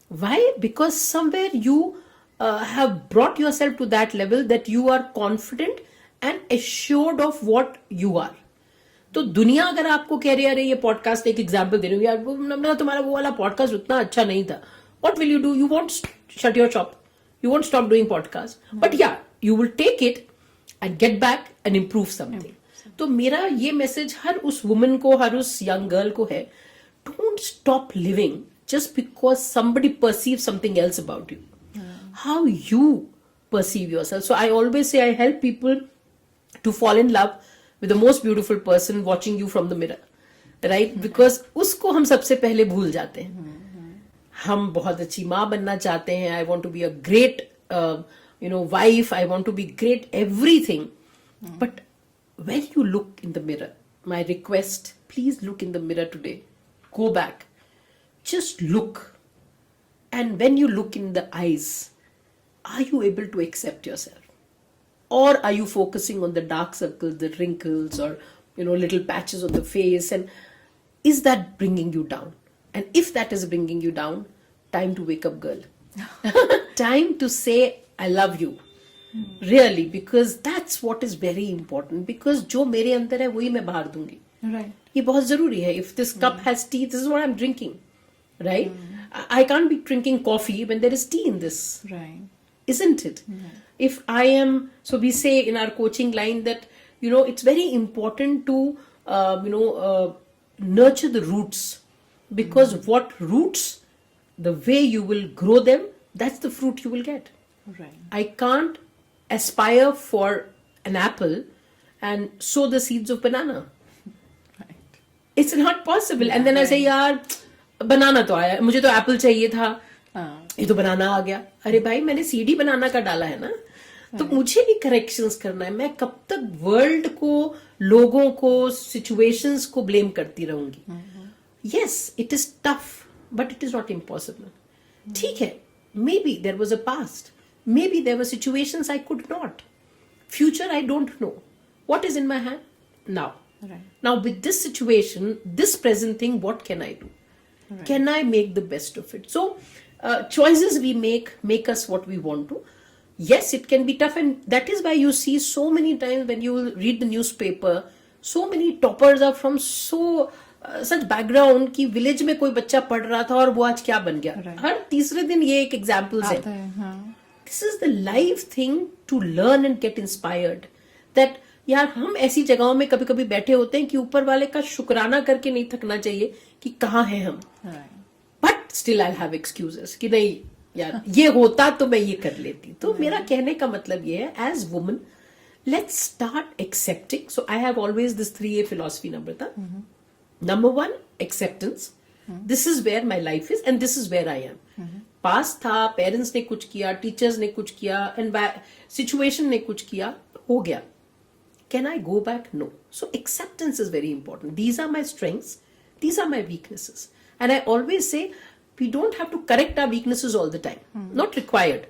Why? Because somewhere you have brought yourself to that level that you are confident and assured of what you are. तो दुनिया अगर आपको कह रही है, अरे ये podcast, एक एग्जांपल दे रही हूँ यार, तुम्हारा वो वाला पॉडकास्ट उतना अच्छा नहीं था, what will you do? You won't shut your shop. You won't stop doing podcast. But yeah, you will take it and get back and improve something. तो मेरा ये मैसेज हर उस वुमन को, हर उस यंग गर्ल को है, don't stop living just because somebody perceives something else about you. How you perceive yourself. So I always say I help people to fall in love with the most beautiful person watching you from the mirror, right? Because उसको हम सबसे पहले भूल जाते हैं. हम बहुत अच्छी माँ बनना चाहते हैं. I want to be a great, wife. I want to be great everything. But when you look in the mirror, my request, please look in the mirror today. Go back. Just look. And when you look in the eyes, are you able to accept yourself? Or are you focusing on the dark circles, the wrinkles, or little patches on the face? And is that bringing you down? And if that is bringing you down, time to wake up, girl. Time to say, I love you. Really, because that's what is very important. Because जो मेरे अंदर है वही मैं बाहर दूंगी. Right. ये बहुत जरूरी है. If this cup has tea, this is what I'm drinking. Right? I can't be drinking coffee when there is tea in this. Right. Isn't it? If I am, so we say in our coaching line that, it's very important to, nurture the roots. Because what roots, the way you will grow them, that's the fruit you will get. Right. I can't aspire for an apple and sow the seeds of banana. Right. It's not possible. And then I say, यार बनाना तो आया, मुझे तो Apple चाहिए था, ये तो बनाना आ गया. अरे भाई मैंने सीडी बनाना का डाला है ना, तो मुझे भी करेक्शंस करना है. मैं कब तक वर्ल्ड को, लोगों को, सिचुएशंस को ब्लेम करती रहूंगी? Yes, it is tough, but it is not impossible. ठीक है, maybe there was a past. Maybe there were situations I could not. Future I don't know. What is in my hand? Now. Right. Now with this situation, this present thing, what can I do? Right. Can I make the best of it? So choices we make us what we want to. Yes, it can be tough, and that is why you see so many times when you read the newspaper, so many toppers are from so such background कि village में कोई बच्चा पढ़ रहा था और वो आज क्या बन गया. Right. हर तीसरे दिन ये एक एग्जाम्पल है. आता है, हाँ. This is the life thing to learn and get inspired that यार हम ऐसी जगहों में कभी कभी बैठे होते हैं कि ऊपर वाले का शुक्राना करके नहीं थकना चाहिए कि कहाँ हैं हम. But still I have excuses कि नहीं यार ये होता तो मैं ये कर लेती. तो मेरा कहने का मतलब ये है as woman let's start accepting. So I have always this 3A philosophy, Namrata. Number one, acceptance. This is where my life is and this is where I am. पास था, पेरेंट्स ने कुछ किया, टीचर्स ने कुछ किया, सिचुएशन ने कुछ किया, हो गया. Can I go back? No. So acceptance is very important. These are my strengths. These are my weaknesses. And I always say, we don't have to correct our weaknesses all the time. Not required.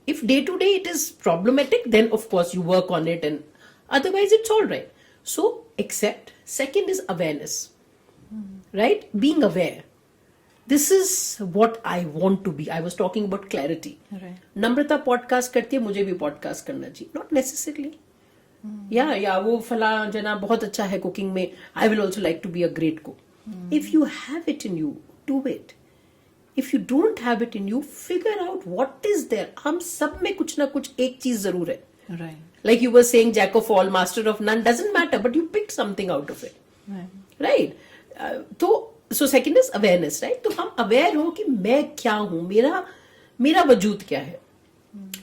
If day to day it is problematic, then of course you work on it and otherwise it's all right. So accept. Second is awareness. Right? Being aware. This is what I want to be. I was talking about clarity. Right. Namrata podcast करती है, मुझे भी podcast करना चाहिए. Not necessarily. या वो फला जना बहुत अच्छा है कुकिंग में, I will also like to be a great cook. If you have it in you, do it. If you don't have it in you, figure out what is there. हम सब में कुछ ना कुछ एक चीज जरूर है. Right. Like you were saying, jack of all, master of none, doesn't matter, but you picked something out of it. Right? So second is awareness, right? तो हम aware हो कि मैं क्या हूं, मेरा वजूद क्या है.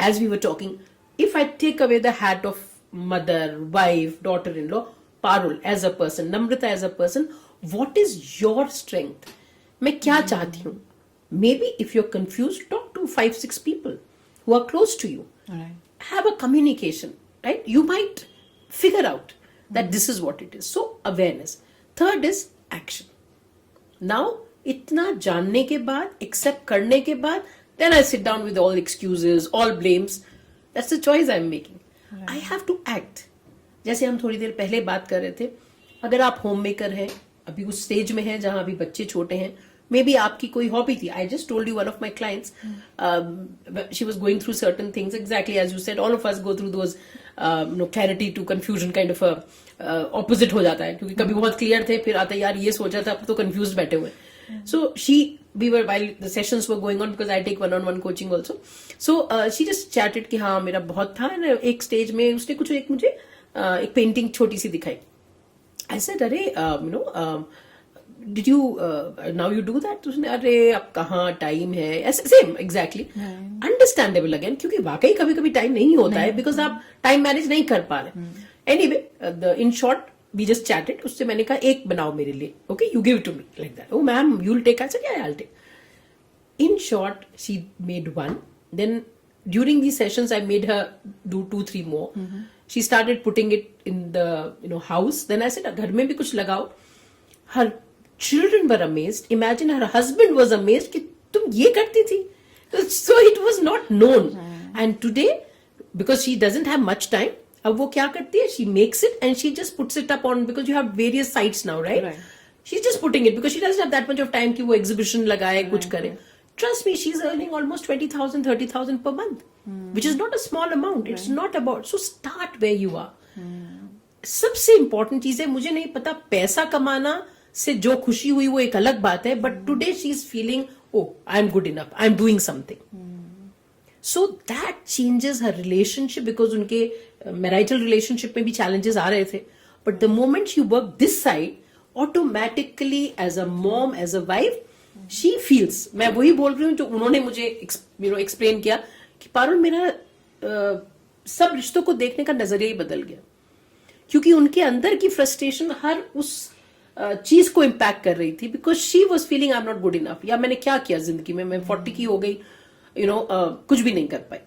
As we were talking, if I take away the hat of mother, wife, daughter-in-law, Parul as a person, Namrata as a person, what is your strength? मैं क्या चाहती हूं? Maybe if you're confused, talk to 5-6 people who are close to you. Right. Have a communication, right? You might figure out that this is what it is. So awareness. Third is action. Now इतना जानने के बाद, accept करने के बाद, then I sit down with all excuses, all blames. That's the choice I'm making. I have to act. जैसे हम थोड़ी देर पहले बात कर रहे थे, अगर आप होम मेकर हैं, अभी उस स्टेज में हैं जहां अभी बच्चे छोटे हैं, मे बी आपकी कोई हॉबी थी. I just told you one of my clients, she was going through certain things, exactly as you said, all of us go through those clarity to confusion kind of opposite हो जाता है, क्योंकि कभी बहुत clear थे, फिर आता है यार ये सोचा था, अब तो कंफ्यूज बैठे हुए. So she we were while the sessions were going on, because I take one-on-one coaching also, so she just chatted कि हाँ मेरा बहुत था, and एक स्टेज में उसने कुछ एक मुझे एक पेंटिंग छोटी सी दिखाई. I said अरे did you now you do that? उसने अरे अब कहाँ टाइम है, ऐसे सेम एग्जैक्टली अंडरस्टैंडेबल अगेन, क्योंकि वाकई कभी कभी टाइम नहीं होता है, बिकॉज आप टाइम मैनेज नहीं कर पा रहे. Anyway in short we just chatted. उससे मैंने कहा एक बनाओ मेरे लिए, okay, you give it to me like that. Oh ma'am, you'll take. I said yeah, I'll take. In short, she made one. Then during these sessions, I made her do 2-3 more. She started putting it in the house. Then I said घर में भी कुछ लगाओ. Her children were amazed. Imagine her husband was amazed कि तुम ये करती थी. So it was not known. And today, because she doesn't have much time, अब वो क्या करती है, she makes it and she just puts it up on, because you have various sites now, right? She's just putting it because she doesn't have that much of time कि वो exhibition लगाए, कुछ करे. Trust me, she's earning almost 20,000, 30,000 per month, which is not a small amount. It's not about, so start where you are. सबसे important चीज है, मुझे नहीं पता पैसा कमाना से जो खुशी हुई वो एक अलग बात है, but today she is feeling, oh, I'm good enough, I'm doing something. So that changes her relationship, because उनके marital relationship में भी challenges आ रहे थे. But the moment you work this side, automatically as a mom, as a wife, she feels, मैं वही बोल रही हूँ जो उन्होंने मुझे explain किया कि पारुल मेरा सब रिश्तों को देखने का नजरिया ही बदल गया, क्योंकि उनके अंदर की frustration हर उस चीज को इम्पैक्ट कर रही थी, because she was feeling I am not good enough, या मैंने क्या किया जिंदगी में, मैं 40 की हो गई, कुछ भी नहीं कर पाई.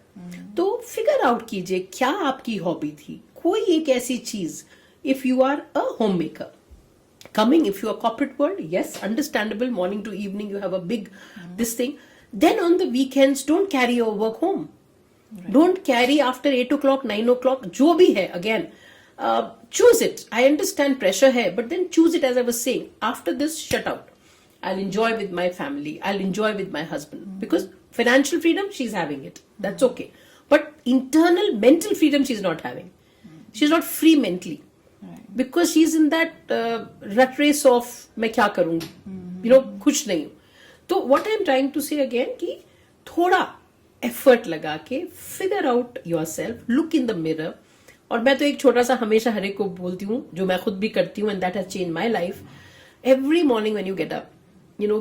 तो फिगर आउट कीजिए क्या आपकी हॉबी थी, कोई एक ऐसी चीज. If you are a home maker coming, if you are corporate world, yes, understandable, morning to evening you have a big this thing. Then on the weekends, don't carry your work home. Don't carry after 8 o'clock, 9 o'clock, जो भी है. Again, choose it. I understand pressure है, but then choose it, as I was saying. After this, shut out. I'll enjoy with my family. I'll enjoy with my husband. Because financial freedom, she's having it. That's okay. But internal mental freedom, she's not having. She's not free mentally. Because she is in that rat race of मैं क्या करूंगी, you know, खुश नहीं हूं. तो what I am trying to say again कि थोड़ा effort लगा के figure out yourself, look in the mirror. और मैं तो एक छोटा सा हमेशा हर एक को बोलती हूँ, जो मैं खुद भी करती हूँ, and that has change my life. Every morning when you get up, you know,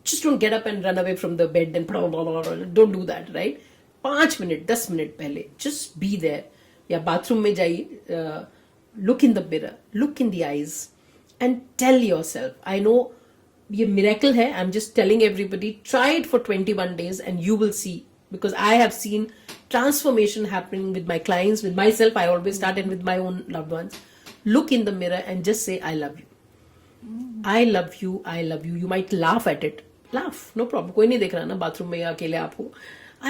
just don't get up and run away from the bed and blah, blah, blah, blah. Don't do that, right? 5 minute 10 minute पहले just be there. या bathroom में जाइए, look in the mirror, look in the eyes and tell yourself, I know ये miracle है, I'm just telling everybody, try it for 21 days and you will see, because I have seen transformation happening with my clients, with myself. I always start and with my own loved ones. Look in the mirror and just say, I love you. I love you, I love you. You might laugh at it. Laugh, no problem. कोई नहीं देख रहा ना bathroom में या अकेले आप हो.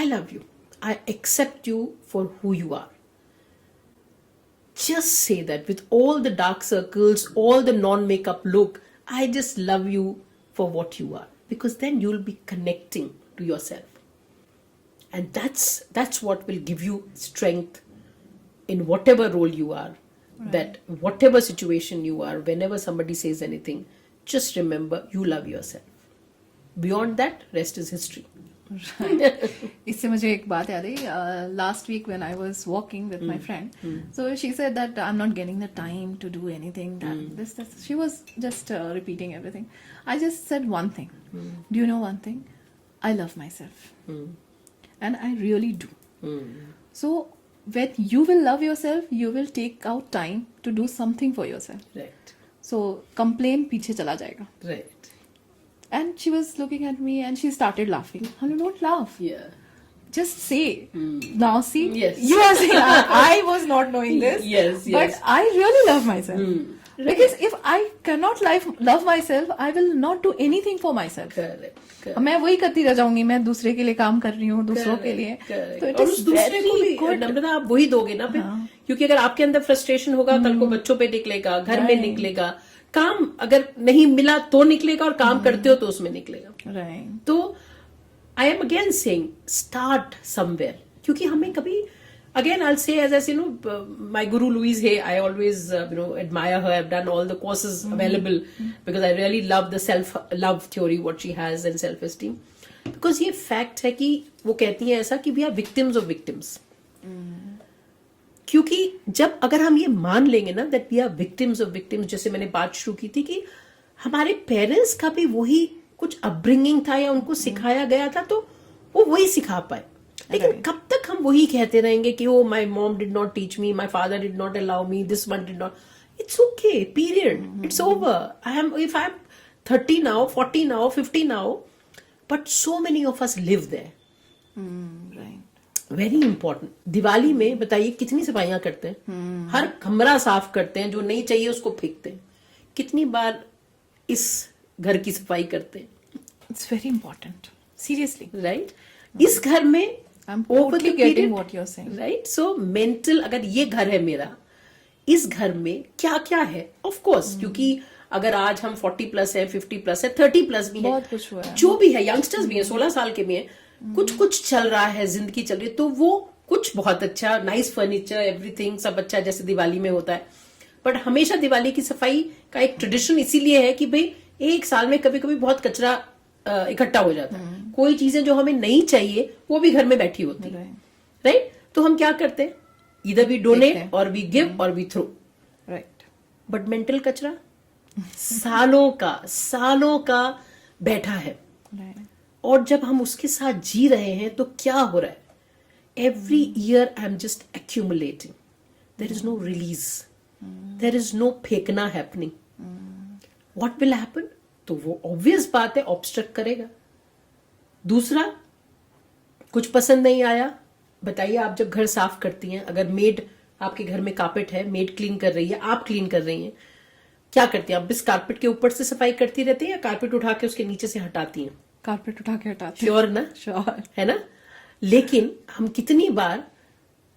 I love you. I accept you for who you are. Just say that with all the dark circles, all the non-makeup look. I just love you for what you are. Because then you'll be connecting to yourself. And that's what will give you strength in whatever role you are. Right. That whatever situation you are, whenever somebody says anything, just remember you love yourself. Beyond that, rest is history. इससे मुझे एक बात याद है. Last week when I was walking with my friend, so she said that I am not getting the time to do anything, this she was just repeating everything. I just said one thing, do you know one thing, I love myself and I really do. So when you will love yourself, you will take out time to do something for yourself. Right. So complain पीछे चला जाएगा. Right. And she was looking at me and she started laughing. Hello, don't laugh. Yeah. Just say. Now see, Yes. you are saying I was not knowing this. Yes, yes. But I really love myself. Because if I cannot love myself, I will not do anything for myself. Correct. मैं वही करती रह जाऊंगी, मैं दूसरे के लिए काम कर रही हूँ, दूसरों के लिए. तो और उस दूसरे को भी नम्रता आप वही दोगे ना फिर. क्योंकि अगर आपके अंदर फ्रस्ट्रेशन होगा, कल को बच्चों पे निकलेगा, घर में निकलेगा, काम अगर नहीं मिला तो निकलेगा, और काम करते हो तो उसमें निकलेगा. Right. तो I M again saying start somewhere. क्योंकि हमें कभी again I'll say, as I say, my guru Louise Hay, I always admire her. I've done all the courses available because I really love the self love theory what she has and self esteem. Because ये fact है कि वो कहती है ऐसा कि we are victims of victims. क्योंकि जब अगर हम ये मान लेंगे ना that we are victims of victims, जैसे मैंने बात शुरू की थी कि हमारे पेरेंट्स का भी वही कुछ अपब्रिंगिंग था या उनको सिखाया गया था, तो वो वही सिखा पाए. लेकिन कब तक हम वही कहते रहेंगे कि oh my mom did not teach me, my father did not allow me, this one did not. It's okay, period, it's over. If I am 30 now, 40 now, 50 now, but so many of us live there. Very important. Diwali में बताइए कितनी सफाइयां करते हैं, हर कमरा साफ करते हैं, जो नहीं चाहिए उसको फेंकते हैं. कितनी बार इस घर की सफाई करते हैं? It's very important, seriously. Right. इस घर में I'm totally getting what you're saying. Right? So mental, अगर ये घर है मेरा, इस घर में क्या क्या है? Of course, क्योंकि अगर आज हम 40 प्लस है, 50 प्लस है, 30 प्लस भी है, बहुत कुछ हुआ है, जो भी है, यंगस्टर्स भी है, 16 साल के भी है, कुछ चल रहा है, जिंदगी चल रही है, तो वो कुछ बहुत अच्छा, नाइस फर्नीचर, एवरीथिंग सब अच्छा, जैसे दिवाली में होता है. बट हमेशा दिवाली की सफाई का एक ट्रेडिशन इसीलिए है कि भाई एक साल में कभी कभी बहुत कचरा इकट्ठा हो जाता है. कोई चीजें जो हमें नहीं चाहिए वो भी घर में बैठी होती है. राइट. तो हम क्या करते हैं? इधर वी डोनेट और वी गिव और we throw. Right. But mental कचरा सालों का बैठा है. और जब हम उसके साथ जी रहे हैं तो क्या हो रहा है? Every year I am just accumulating. There is no release, there is no फेंकना हैपनिंग. What will happen? तो वो ऑब्वियस बात है, ऑब्स्ट्रक्ट करेगा. दूसरा, कुछ पसंद नहीं आया, बताइए आप जब घर साफ करती हैं, अगर मेड आपके घर में कारपेट है, मेड क्लीन कर रही है, आप क्लीन कर रही हैं, क्या करती हैं आप? बस कारपेट के ऊपर से सफाई करती रहती है या कारपेट उठा के उसके नीचे से हटाती हैं? कारपेट उठा के हटाती. श्योर ना? श्योर है ना. लेकिन हम कितनी बार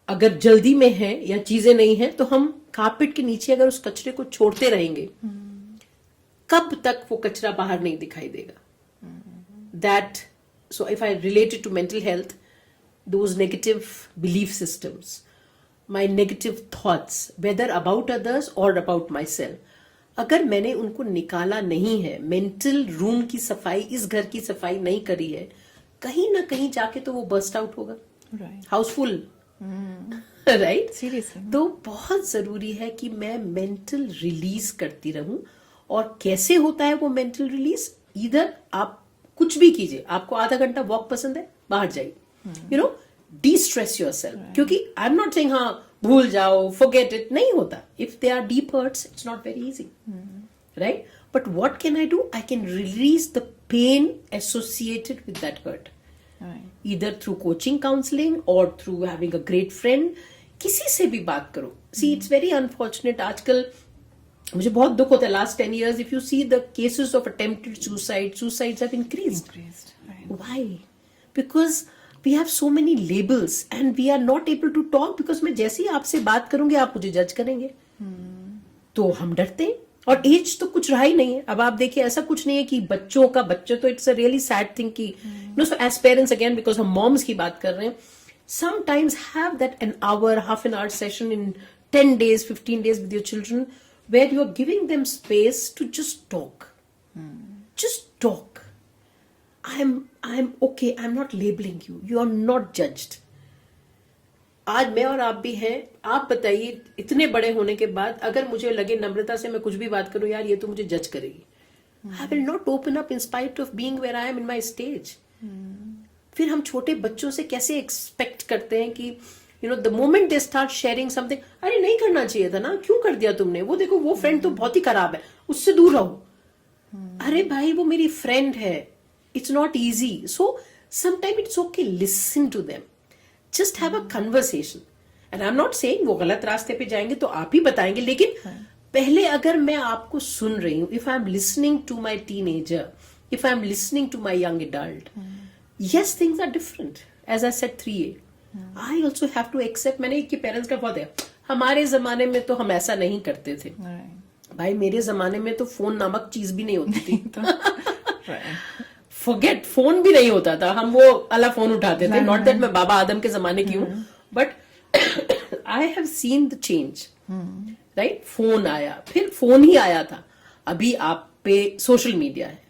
अगर जल्दी में है या चीजें नहीं है तो हम कारपेट के नीचे अगर उस कचरे को छोड़ते रहेंगे, कब तक वो कचरा बाहर नहीं दिखाई देगा? That, so if I relate it to mental health, those negative belief systems, my negative thoughts, whether about others or about myself, अगर मैंने उनको निकाला नहीं है, मेंटल रूम की सफाई, इस घर की सफाई नहीं करी है, कहीं ना कहीं जाके तो वो बर्स्ट आउट होगा, हाउसफुल, राइट? सीरियसली। तो बहुत जरूरी है कि मैं मेंटल रिलीज करती रहूं। और कैसे होता है वो मेंटल रिलीज? इधर आप कुछ भी कीजिए, आपको आधा घंटा वॉक पसंद है, बाहर जाइए, you know, D stress your self. क्योंकि आई एम नॉट सेइंग हाँ भूल जाओ, फॉरगेट इट, नहीं होता। If they are deep hurts, it's not very easy, right? But what can I do? I can release the pain associated with that hurt, either through coaching, counseling, or through having a great friend. किसी से भी बात करो। See, it's very unfortunate. आजकल मुझे बहुत दुख होता है, last 10 years, if you see the cases of attempted suicide, suicides have increased. Why? Because we have so many labels and we are not able to talk, because मैं जैसे ही आपसे बात करूंगी आप मुझे जज करेंगे, तो हम डरते हैं। और एज तो कुछ रहा ही नहीं है। अब आप देखिए, ऐसा कुछ नहीं है कि बच्चों तो it's a really sad thing कि no, so as parents, again because हम मॉम्स की बात कर रहे हैं, sometimes have that an hour, half an hour session in 10 days, 15 days with your children, where you are giving them space to just talk. Just talk. I'm okay. I'm not labeling you. You are not judged. आज मैं और आप भी हैं। आप बताइए, इतने बड़े होने के बाद अगर मुझे लगे नम्रता से मैं कुछ भी बात करूं, यार ये तो मुझे जज करेगी, I will not open up in spite of being where I am in my stage. फिर हम छोटे बच्चों से कैसे एक्सपेक्ट करते हैं कि you know the moment they start sharing something, अरे नहीं करना चाहिए था ना, क्यों कर दिया तुमने, वो देखो वो फ्रेंड तो बहुत ही खराब है, उससे दूर रहो। अरे भाई, वो मेरी फ्रेंड है, it's not easy. So sometime it's okay, listen to them, just have a conversation. And I am not saying वो गलत रास्ते पे जाएंगे तो आप ही बताएंगे, लेकिन पहले अगर मैं आपको सुन रही हूं, if I am listening to my teenager, if I am listening to my young adult, yes, things are different. As I said 3A, I also have to accept. मैंने एक पेरेंट्स का बहुत है, हमारे जमाने में तो हम ऐसा नहीं करते थे। भाई, मेरे जमाने में तो फोन नामक चीज भी नहीं होती थी। फॉरगेट, फोन भी नहीं होता था, हम वो वाला फोन उठाते थे। नॉट दैट मैं बाबा आदम के जमाने की हूँ, but I have seen the change, right? Phone आया, फिर फोन ही आया था, अभी आप पे सोशल मीडिया है।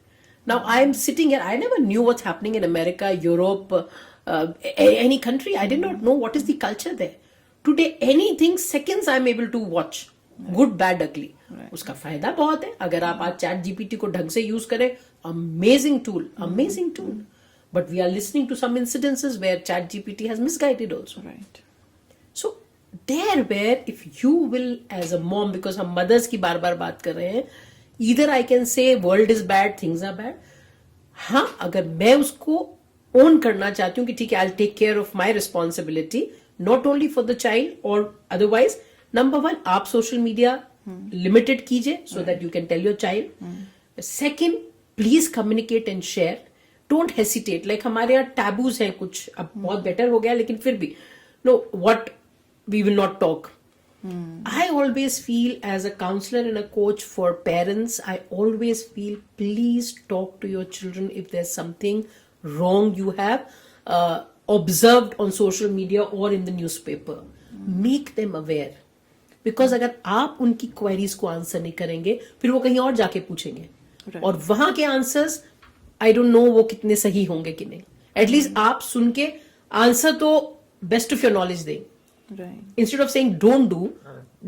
Now I am sitting here, I never knew what's happening in America, Europe, any country. I did not know what is the culture there. Today, anything, seconds I am able to watch. Good, bad, ugly. उसका फायदा बहुत है। अगर आप आज chat GPT को ढंग से यूज करें, amazing tool, amazing tool. But we are listening to some incidences where chat GPT has misguided also. Right. So there where if you will as a mom, because हम mothers की बार बार बात कर रहे हैं, either I can say world is bad, things are bad. हाँ, अगर मैं उसको own करना चाहती हूँ कि ठीक है, I'll take care of my responsibility, not only for the child or otherwise. Number one, आप social media limited कीजिए so that you can tell your child. Second, please communicate and share. Don't hesitate. Like हमारे यहाँ taboos हैं कुछ, अब बहुत better हो गया, लेकिन फिर भी no, what we will not talk. I always feel, as a counselor and a coach for parents, I always feel, please talk to your children if there's something wrong you have observed on social media or in the newspaper. Make them aware. Because अगर आप उनकी queries को answer नहीं करेंगे, फिर वो कहीं और जाके पूछेंगे, और वहां के आंसर्स I don't know वो कितने सही होंगे कि नहीं। एटलीस्ट आप सुन के आंसर तो बेस्ट ऑफ योर नॉलेज दें। Right. Instead of saying don't do,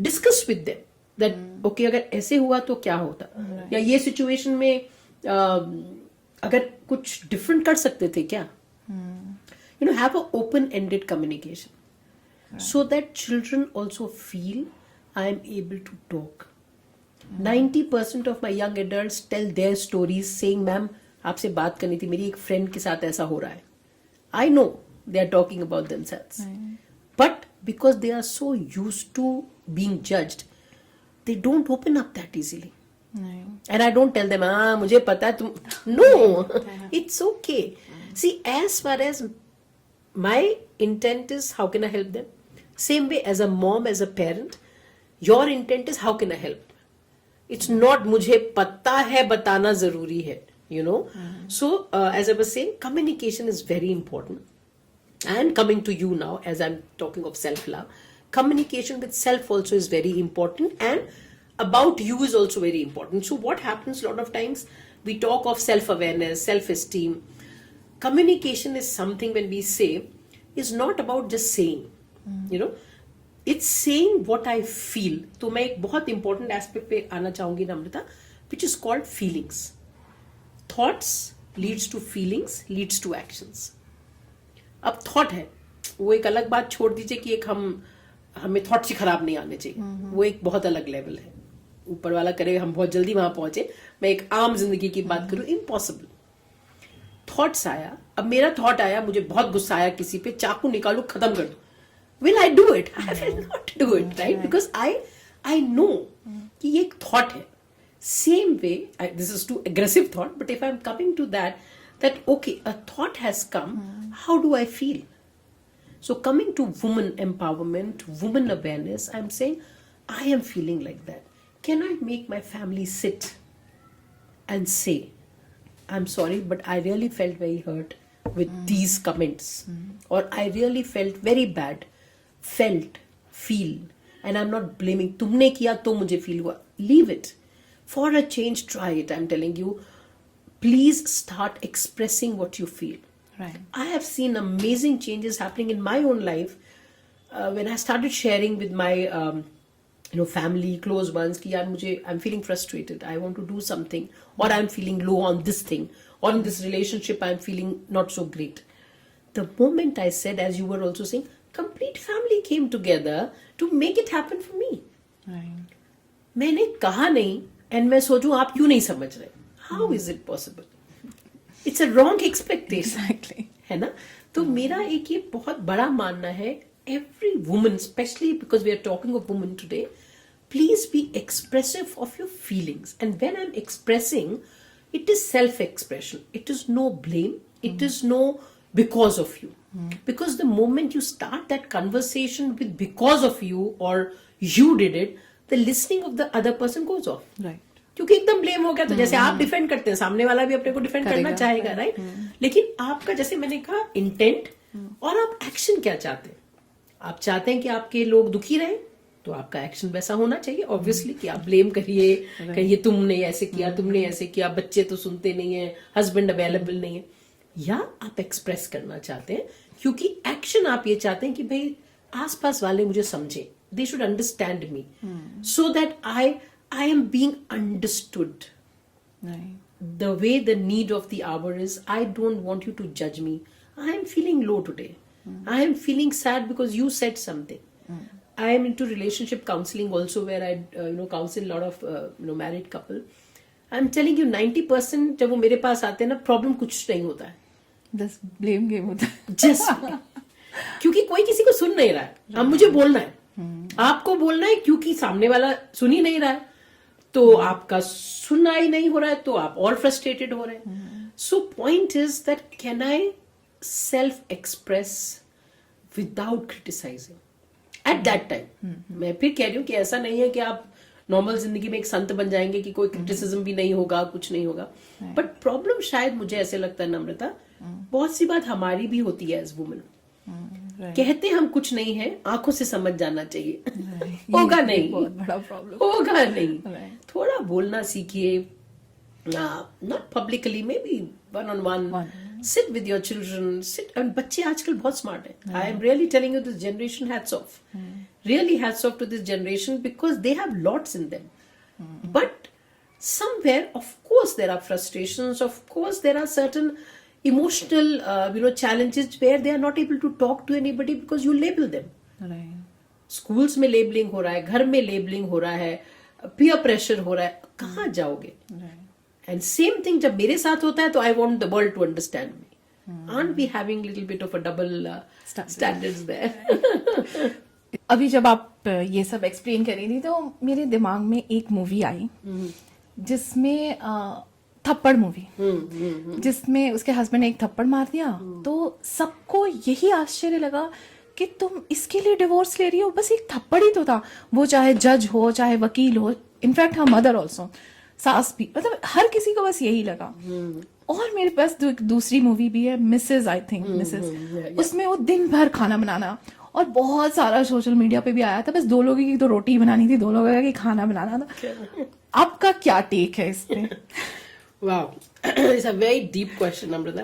discuss with them that okay, अगर ऐसे हुआ तो क्या होता, या ये सिचुएशन में अगर कुछ डिफरेंट कर सकते थे क्या। You know, have a open-ended communication, so that children also feel I am able to talk. 90% of my young adults tell their stories saying, "Ma'am, आपसे बात करनी थी, मेरी एक फ्रेंड के साथ ऐसा हो रहा है." I know they are talking about themselves. But because they are so used to being judged, they don't open up that easily. And I don't tell them, मुझे पता है तुम, no, it's okay. See, as far as my intent is, how can I help them? Same way as a mom, as a parent, your intent is how can I help? It's not मुझे पता है बताना जरूरी है, you know. So as I was saying, communication is very important. And coming to you now, as I'm talking of self-love, communication with self also is very important, and about you is also very important. So what happens a lot of times, we talk of self-awareness, self-esteem. Communication is something, when we say, is not about just saying, you know, it's saying what I feel. तो मैं एक बहुत important aspect पे आना चाहूंगी नम्रता, which is called feelings. Thoughts leads to feelings, leads to actions. अब thought है, वो एक अलग बात, छोड़ दीजिए कि एक हमें थॉट्स ही खराब नहीं आने चाहिए, वो एक बहुत अलग लेवल है, ऊपर वाला करे हम बहुत जल्दी वहां पहुंचे. मैं एक आम जिंदगी की बात करूं, इम्पॉसिबल. थॉट्स आया, अब मेरा थॉट आया, मुझे बहुत गुस्सा आया किसी पे, चाकू निकालू खत्म कर दो. Will I do it? I will not do it, right? Because I know कि ये एक थॉट है. Same way, this is too aggressive thought, but if I am coming to that okay, a thought has come, how do I feel? So coming to woman empowerment, woman awareness, I'm saying, I am feeling like that. Can I make my family sit and say, I'm sorry, but I really felt very hurt with these comments. Or I really felt very bad. Feel. And I'm not blaming. तुमने किया तो मुझे feel हुआ. Leave it. For a change, try it. I'm telling you, please start expressing what you feel. Right. I have seen amazing changes happening in my own life when I started sharing with my family, close ones, कि यार मुझे, I'm feeling frustrated, I want to do something, or I'm feeling low on this thing, or in this relationship I'm feeling not so great. The moment I said, as you were also saying, complete family came together to make it happen for me. Right. मैंने कहा नहीं, and मैं सोचूं आप क्यों नहीं समझ रहे? How is it possible? It's a wrong expectation. Exactly. है ना? तो मेरा एक ये बहुत बड़ा मानना है, every woman, especially because we are talking of women today, please be expressive of your feelings. And when I'm expressing, it is self-expression. It is no blame. It is no because of you. Because the moment you start that conversation with because of you or you did it, the listening of the other person goes off. Right. क्योंकि एकदम blame हो गया, तो जैसे आप defend करते हैं, सामने वाला भी अपने को डिफेंड करना चाहेगा, राइट? लेकिन आपका, जैसे मैंने कहा, इंटेंट और आप एक्शन क्या चाहते हैं. आप चाहते हैं कि आपके लोग दुखी रहे, तो आपका एक्शन वैसा होना चाहिए, ऑब्वियसली, कि आप ब्लेम करिए, कहिए तुमने ऐसे किया, तुमने ऐसे किया, बच्चे तो सुनते नहीं है, हस्बैंड अवेलेबल नहीं है. या आप एक्सप्रेस करना चाहते हैं क्योंकि एक्शन आप ये चाहते हैं कि भाई आसपास वाले मुझे समझे, they should understand me, so that I am being understood. Right. The way the need of the hour is, I don't want you to judge me. I am feeling low today. I am feeling sad because you said something. I am into relationship counseling also, where I counsel a lot of married couple. I am telling you, 90% जब वो मेरे पास आते हैं ना, problem कुछ नहीं होता है, बस ब्लेम गेम होता है. जस्ट क्योंकि कोई किसी को सुन नहीं रहा है. अब मुझे बोलना है, आपको बोलना है, क्योंकि सामने वाला सुन ही नहीं रहा है, तो आपका सुनना ही नहीं हो रहा है, तो आप और फ्रस्ट्रेटेड हो रहे हैं. So point is that can I self express without criticizing at that time. मैं फिर कह रही हूँ कि ऐसा नहीं है कि आप नॉर्मल जिंदगी में एक संत बन जाएंगे कि कोई क्रिटिसिज्म भी नहीं होगा, कुछ नहीं होगा. बट प्रॉब्लम शायद मुझे ऐसे लगता है नम्रता, बहुत सी बात हमारी भी होती है एज वुमन. कहते हम कुछ नहीं है, आंखों से समझ जाना चाहिए. होगा नहीं, बहुत बड़ा प्रॉब्लम होगा नहीं. थोड़ा बोलना सीखिए, not publicly, maybe one on one, sit with your children, sit. बच्चे आजकल बहुत स्मार्ट है. I am really telling you, this generation hats off, really hats off to this generation, because they have lots in them. But somewhere, of course, there are frustrations, of course there are certain emotional challenges where they are not able to talk to anybody because you label them. Right. Schools में labelling हो रहा है, घर में labelling हो रहा है, peer pressure हो रहा है, कहाँ जाओगे? एंड सेम थिंग जब मेरे साथ होता है, तो I want the world to understand me. Aren't be having little bit of a double standards there. अभी जब आप ये सब एक्सप्लेन कर रही थी, तो मेरे दिमाग में एक मूवी आई जिसमें थप्पड़ मूवी, जिसमें उसके हस्बैंड ने एक थप्पड़ मार दिया. तो सबको यही आश्चर्य लगा कि तुम इसके लिए डिवोर्स ले रही हो, बस एक थप्पड़ ही तो था. वो चाहे जज हो, चाहे वकील हो, इनफैक्ट हर मदर ऑल्सो, सास भी, मतलब हर किसी को बस यही लगा. और मेरे पास दूसरी मूवी भी है, मिसेज, आई थिंक मिसेज. उसमें वो दिन भर खाना बनाना, और बहुत सारा सोशल मीडिया पे भी आया था, बस 2 लोगों की तो रोटी बनानी थी, 2 लोगों की खाना बनाना था। आपका क्या टेक है इस पे? Wow, it's a very deep question Amrita,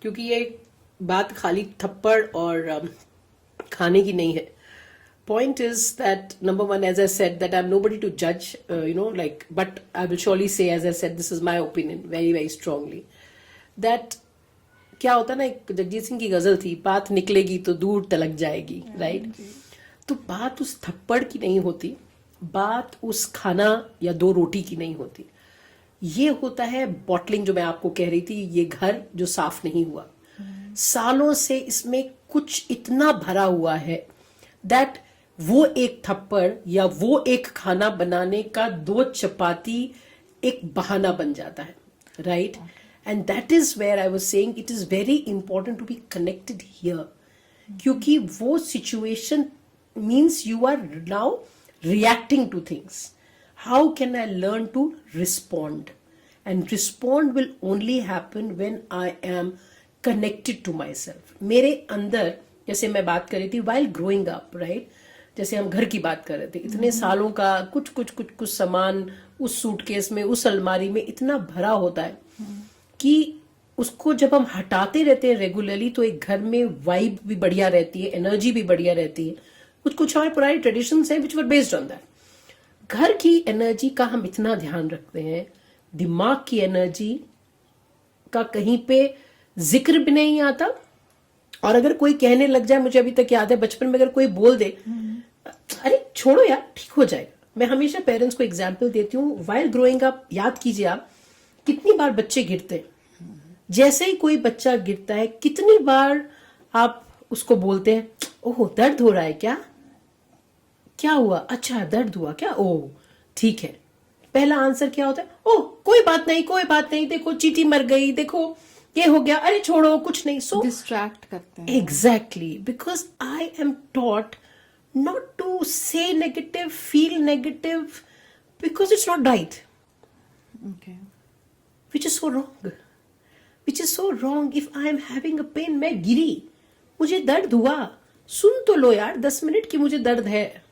क्योंकि ये बात खाली थप्पड़ और खाने की नहीं है. Point is that number one, as I said, that I'm nobody to judge, but I will surely say, as I said, this is my opinion very very strongly, that क्या होता है ना, एक जगजीत सिंह की गजल थी, बात निकलेगी तो दूर तलक जाएगी, राइट? तो बात उस थप्पड़ की नहीं होती, बात उस खाना या 2 रोटी की नहीं होती. ये होता है बॉटलिंग, जो मैं आपको कह रही थी, ये घर जो साफ नहीं हुआ, सालों से इसमें कुछ इतना भरा हुआ है दैट वो एक थप्पड़ या वो एक खाना बनाने का 2 चपाती एक बहाना बन जाता है, right? And that is where I was saying it is very important to be connected here, क्योंकि वो situation means you are now reacting to things. How can I learn to respond? And respond will only happen when I am connected to myself. मेरे अंदर, जैसे मैं बात कर रही थी while growing up, right? जैसे हम घर की बात कर रहे थे, इतने सालों का कुछ सामान उस सूटकेस में, उस अलमारी में इतना भरा होता है कि उसको जब हम हटाते रहते हैं रेगुलरली, तो एक घर में वाइब भी बढ़िया रहती है, एनर्जी भी बढ़िया रहती है. कुछ हमारे पुरानी ट्रेडिशंस हैं विच वर बेस्ड ऑन दैट. घर की एनर्जी का हम इतना ध्यान रखते हैं, दिमाग की एनर्जी का कहीं पे जिक्र भी नहीं आता. और अगर कोई कहने लग जाए, मुझे अभी तक याद है बचपन में अगर कोई बोल दे, अरे छोड़ो यार ठीक हो जाएगा. मैं हमेशा पेरेंट्स को एग्जाम्पल देती हूँ. वाइल ग्रोइंग अप, याद कीजिए आप कितनी बार बच्चे गिरते हैं. जैसे ही कोई बच्चा गिरता है, कितनी बार आप उसको बोलते हैं, ओह दर्द हो रहा है क्या हुआ? अच्छा दर्द हुआ क्या? ओह ठीक है. पहला आंसर क्या होता है? ओह कोई बात नहीं, देखो चींटी मर गई, देखो ये हो गया, अरे छोड़ो कुछ नहीं. सो डिस्ट्रैक्ट करते हैं. Exactly, because I am taught not to say negative, feel negative, because it's not right. Okay. Which is so wrong. If I am having a pain, मैं गिरी, मुझे दर्द हुआ, सुन तो लो यार 10 मिनट की मुझे दर्द है.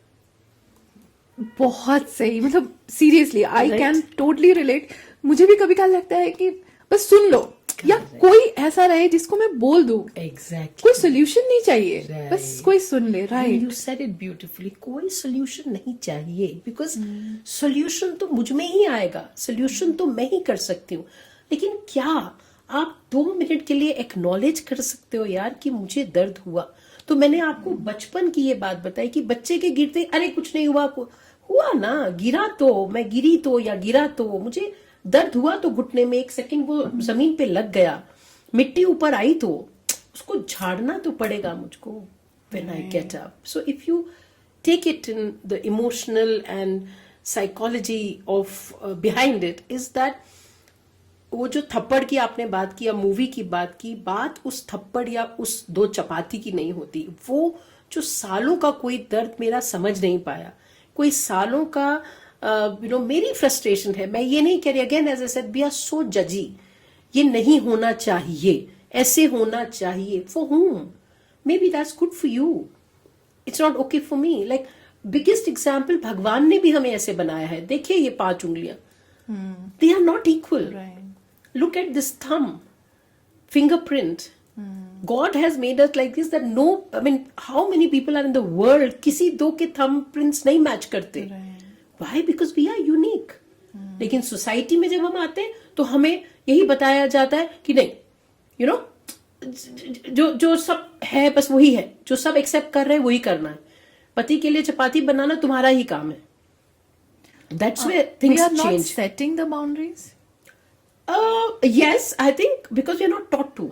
बहुत सही, मतलब seriously I Right? Can totally relate. मुझे भी कभी कभी लगता है कि बस सुन लो, या कोई ऐसा रहे जिसको मैं बोल दूं. एग्जैक्टली, कोई सोल्यूशन नहीं चाहिए, Right. बस कोई सुन ले. You right. Said it beautifully. कोई सोल्यूशन नहीं चाहिए, बिकॉज सोल्यूशन तो मुझ में ही आएगा, सोल्यूशन तो मैं ही कर सकती हूँ. लेकिन क्या आप 2 मिनट के लिए एक्नॉलेज कर सकते हो यार कि मुझे दर्द हुआ? तो मैंने आपको बचपन की ये बात बताई कि बच्चे के गिरते, अरे कुछ नहीं हुआ ना, गिरा तो, मैं गिरी तो या गिरा तो, मुझे दर्द हुआ तो घुटने में, 1 सेकंड वो जमीन पे लग गया, मिट्टी ऊपर आई तो उसको झाड़ना तो पड़ेगा मुझको when I get up. So if you take it in the emotional and psychology of behind it is that वो जो थप्पड़ की आपने बात की या मूवी की बात उस थप्पड़ या उस 2 चपाती की नहीं होती. वो जो सालों का कोई दर्द मेरा समझ नहीं पाया, कोई सालों का मेरी फ्रस्ट्रेशन है. मैं ये नहीं कह रही, again as I said, we are so जजी. ये नहीं होना चाहिए, ऐसे होना चाहिए. For whom? Maybe that's good for you. It's not okay for me. Like biggest example, भगवान ने भी हमें ऐसे बनाया है. देखिए ये 5 उंगलियां, they are not equal. Right. Look at this thumb, fingerprint. God has made us like this that how many people are in the world, किसी 2 के thumbprints नहीं मैच करते. Right. Why? Because we are unique. लेकिन society में जब हम आते हैं तो हमें यही बताया जाता है कि नहीं, जो सब है बस वही है, जो सब एक्सेप्ट कर रहे हैं वही करना है. पति के लिए चपाती बनाना तुम्हारा ही काम है. That's where things We are not change. setting the boundaries. Yes, I think because we are not taught to.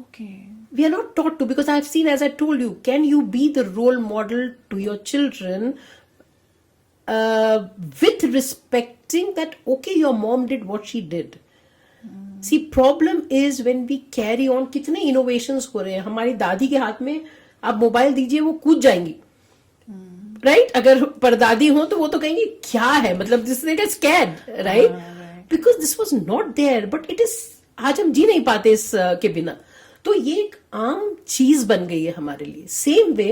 Okay. We are not taught to, because I've seen, as I told you, can you be the role model to your children with respecting that, okay, your mom did what she did. See, problem is when we carry on. कितने innovations हो रहे हैं. हमारी दादी के हाथ में आप मोबाइल दीजिए, वो कूद जाएंगी, राइट? अगर परदादी हो तो वो तो कहेंगी क्या है, मतलब this is scared, right? Because this was not there, but it is. आज हम जी नहीं पाते इस के बिना. तो ये एक आम चीज बन गई है हमारे लिए. सेम वे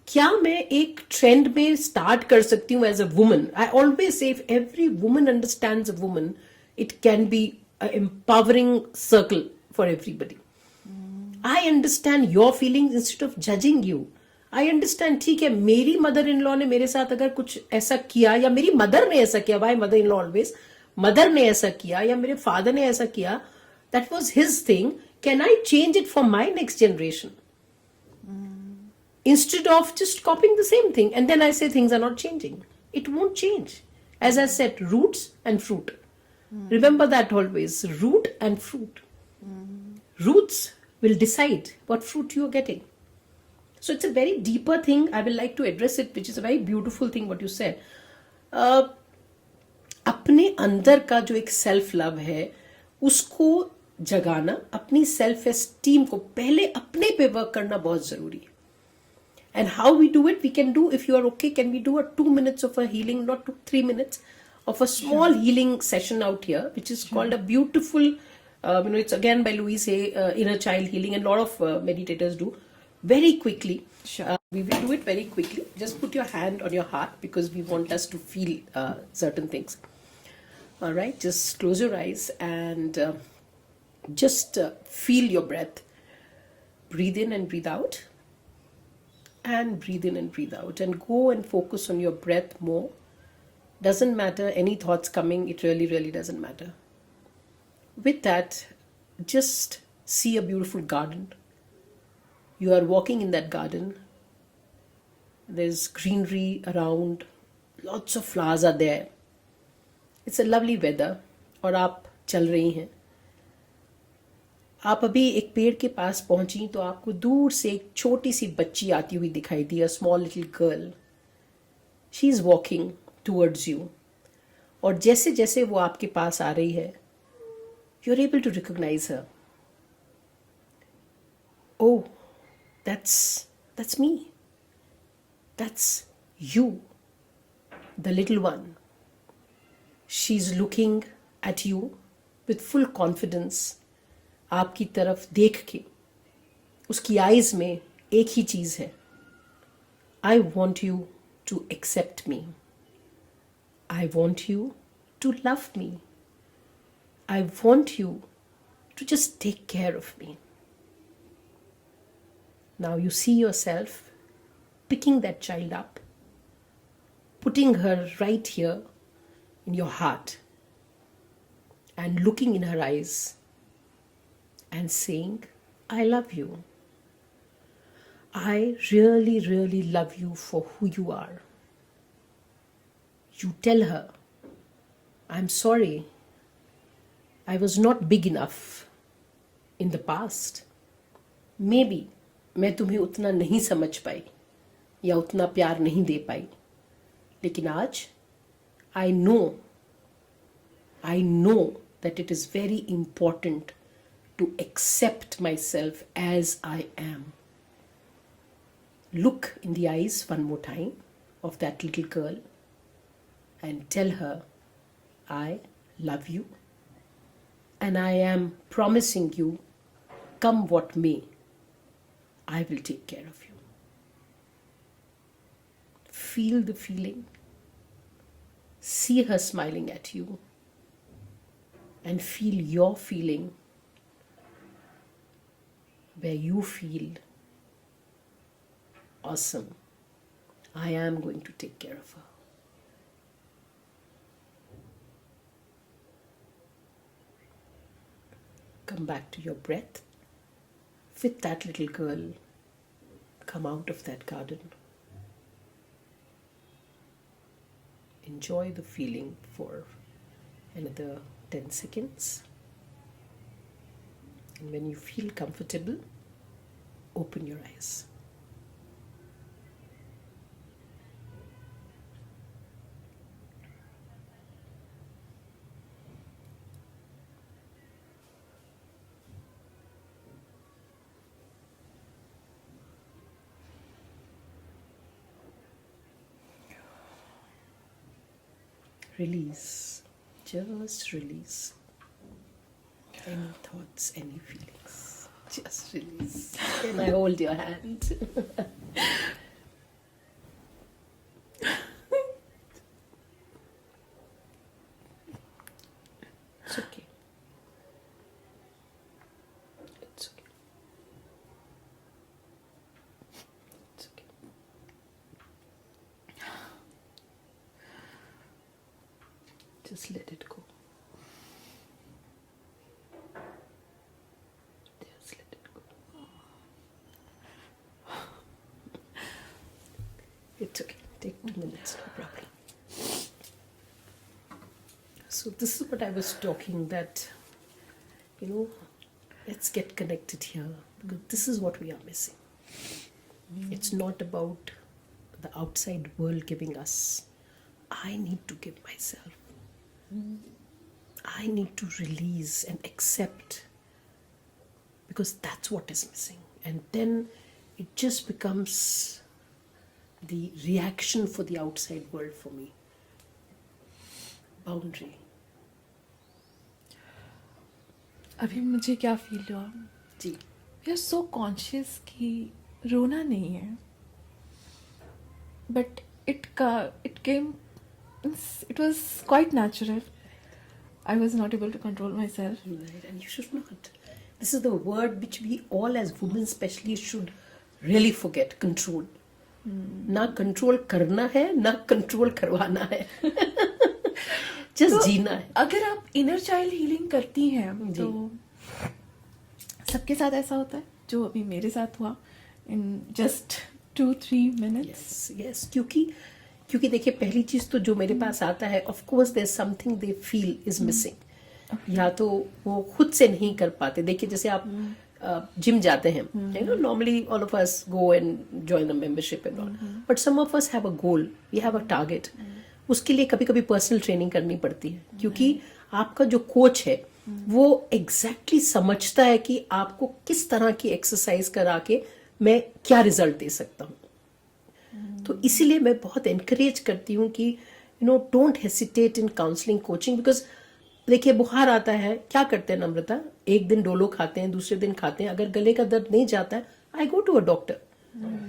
क्या मैं एक ट्रेंड में स्टार्ट कर सकती हूँ as a woman? I always say if every woman understands a woman, it can be a empowering circle for everybody. I understand your feelings instead of judging you. I understand, ठीक है, मेरी mother in law ने मेरे साथ अगर कुछ ऐसा किया, या मेरी मदर ने ऐसा किया, why mother in law always, mother ने ऐसा किया या मेरे फादर ने ऐसा किया, that was his thing. Can I change it for my next generation? Instead of just copying the same thing, and then I say things are not changing. It won't change. As I said, roots and fruit. Remember that always, root and fruit. Roots will decide what fruit you are getting. So it's a very deeper thing. I will like to address it, which is a very beautiful thing what you said. अपने अंदर का जो एक self love है उसको जगाना, अपनी self esteem को पहले अपने पे वर्क करना बहुत जरूरी है. And how we do it, we can do, if you are okay, can we do a 2 minutes of a healing, not 3 minutes, of a small healing session out here, which is called a beautiful, it's again by Louise Hay, inner child healing, and a lot of meditators do. Very quickly. Sure. We will do it very quickly. Just put your hand on your heart because we want us to feel certain things. All right, just close your eyes and just feel your breath. Breathe in and breathe out. And breathe in and breathe out, and go and focus on your breath more. Doesn't matter any thoughts coming, it really doesn't matter. With that, just see a beautiful garden. You are walking in that garden. There's greenery around, lots of flowers are there. It's a lovely weather. और आप चल रही हैं. आप अभी एक पेड़ के पास पहुंची तो आपको दूर से एक छोटी सी बच्ची आती हुई दिखाई दी, a small little girl. She is walking towards you. और जैसे जैसे वो आपके पास आ रही है, you are able to recognise her. Oh, that's me. That's you, the little one. She is looking at you with full confidence. आपकी तरफ देख के उसकी आईज में एक ही चीज है, I want you to accept me. I want you to love me. I want you to just take care of me. Now you see yourself picking that child up, putting her right here in your heart and looking in her eyes and saying, I love you. I really love you for who you are. You tell her, I'm sorry, I was not big enough in the past. Maybe मैं तुम्हें उतना नहीं समझ पाई या उतना प्यार नहीं दे पाई, लेकिन आज I know that it is very important to accept myself as I am. Look in the eyes one more time of that little girl and tell her, I love you and I am promising you, come what may, I will take care of you. Feel the feeling. See her smiling at you. And feel your feeling where you feel awesome. I am going to take care of her. Come back to your breath. With that little girl, come out of that garden. Enjoy the feeling for another 10 seconds. And when you feel comfortable, open your eyes. Release. Just release any thoughts, any feelings. Just release. And I hold your hand. It's okay. It's okay. It's okay. Just let it go. Just let it go. It's okay. Take 2 minutes, no problem. So this is what I was talking that, let's get connected here because this is what we are missing. It's not about the outside world giving us. I need to give myself. I need to release and accept because that's what is missing. And then it just becomes the reaction for the outside world for me. Boundary. अभी मुझे क्या feel हुआ, जी. We are so conscious कि रोना नहीं है, but it came, it was quite natural. I was not able to control myself. Right, and you should not. This is the word which we all as women especially should really forget. Control. ना control करना है ना control करवाना है. Just जीना है. अगर आप inner child healing करती हैं तो सबके साथ ऐसा होता है जो अभी मेरे साथ हुआ इन जस्ट 2-3 मिनट्स. यस क्योंकि देखिए पहली चीज तो जो मेरे पास आता है of course there something they feel is missing. या तो वो खुद से नहीं कर पाते. देखिए जैसे आप जिम जाते हैं, normally all of us go and join the membership and all, but some of us have a goal, we have a target. उसके लिए कभी कभी पर्सनल ट्रेनिंग करनी पड़ती है क्योंकि आपका जो कोच है वो एग्जैक्टली समझता है कि आपको किस तरह की एक्सरसाइज करा के मैं क्या रिजल्ट दे सकता हूँ. तो इसीलिए मैं बहुत एनकरेज करती हूँ कि don't hesitate in counselling coaching. Because देखिए बुखार आता है, क्या करते हैं नम्रता, एक दिन डोलो खाते हैं, दूसरे दिन खाते हैं. अगर गले का दर्द नहीं जाता है, I go to a doctor.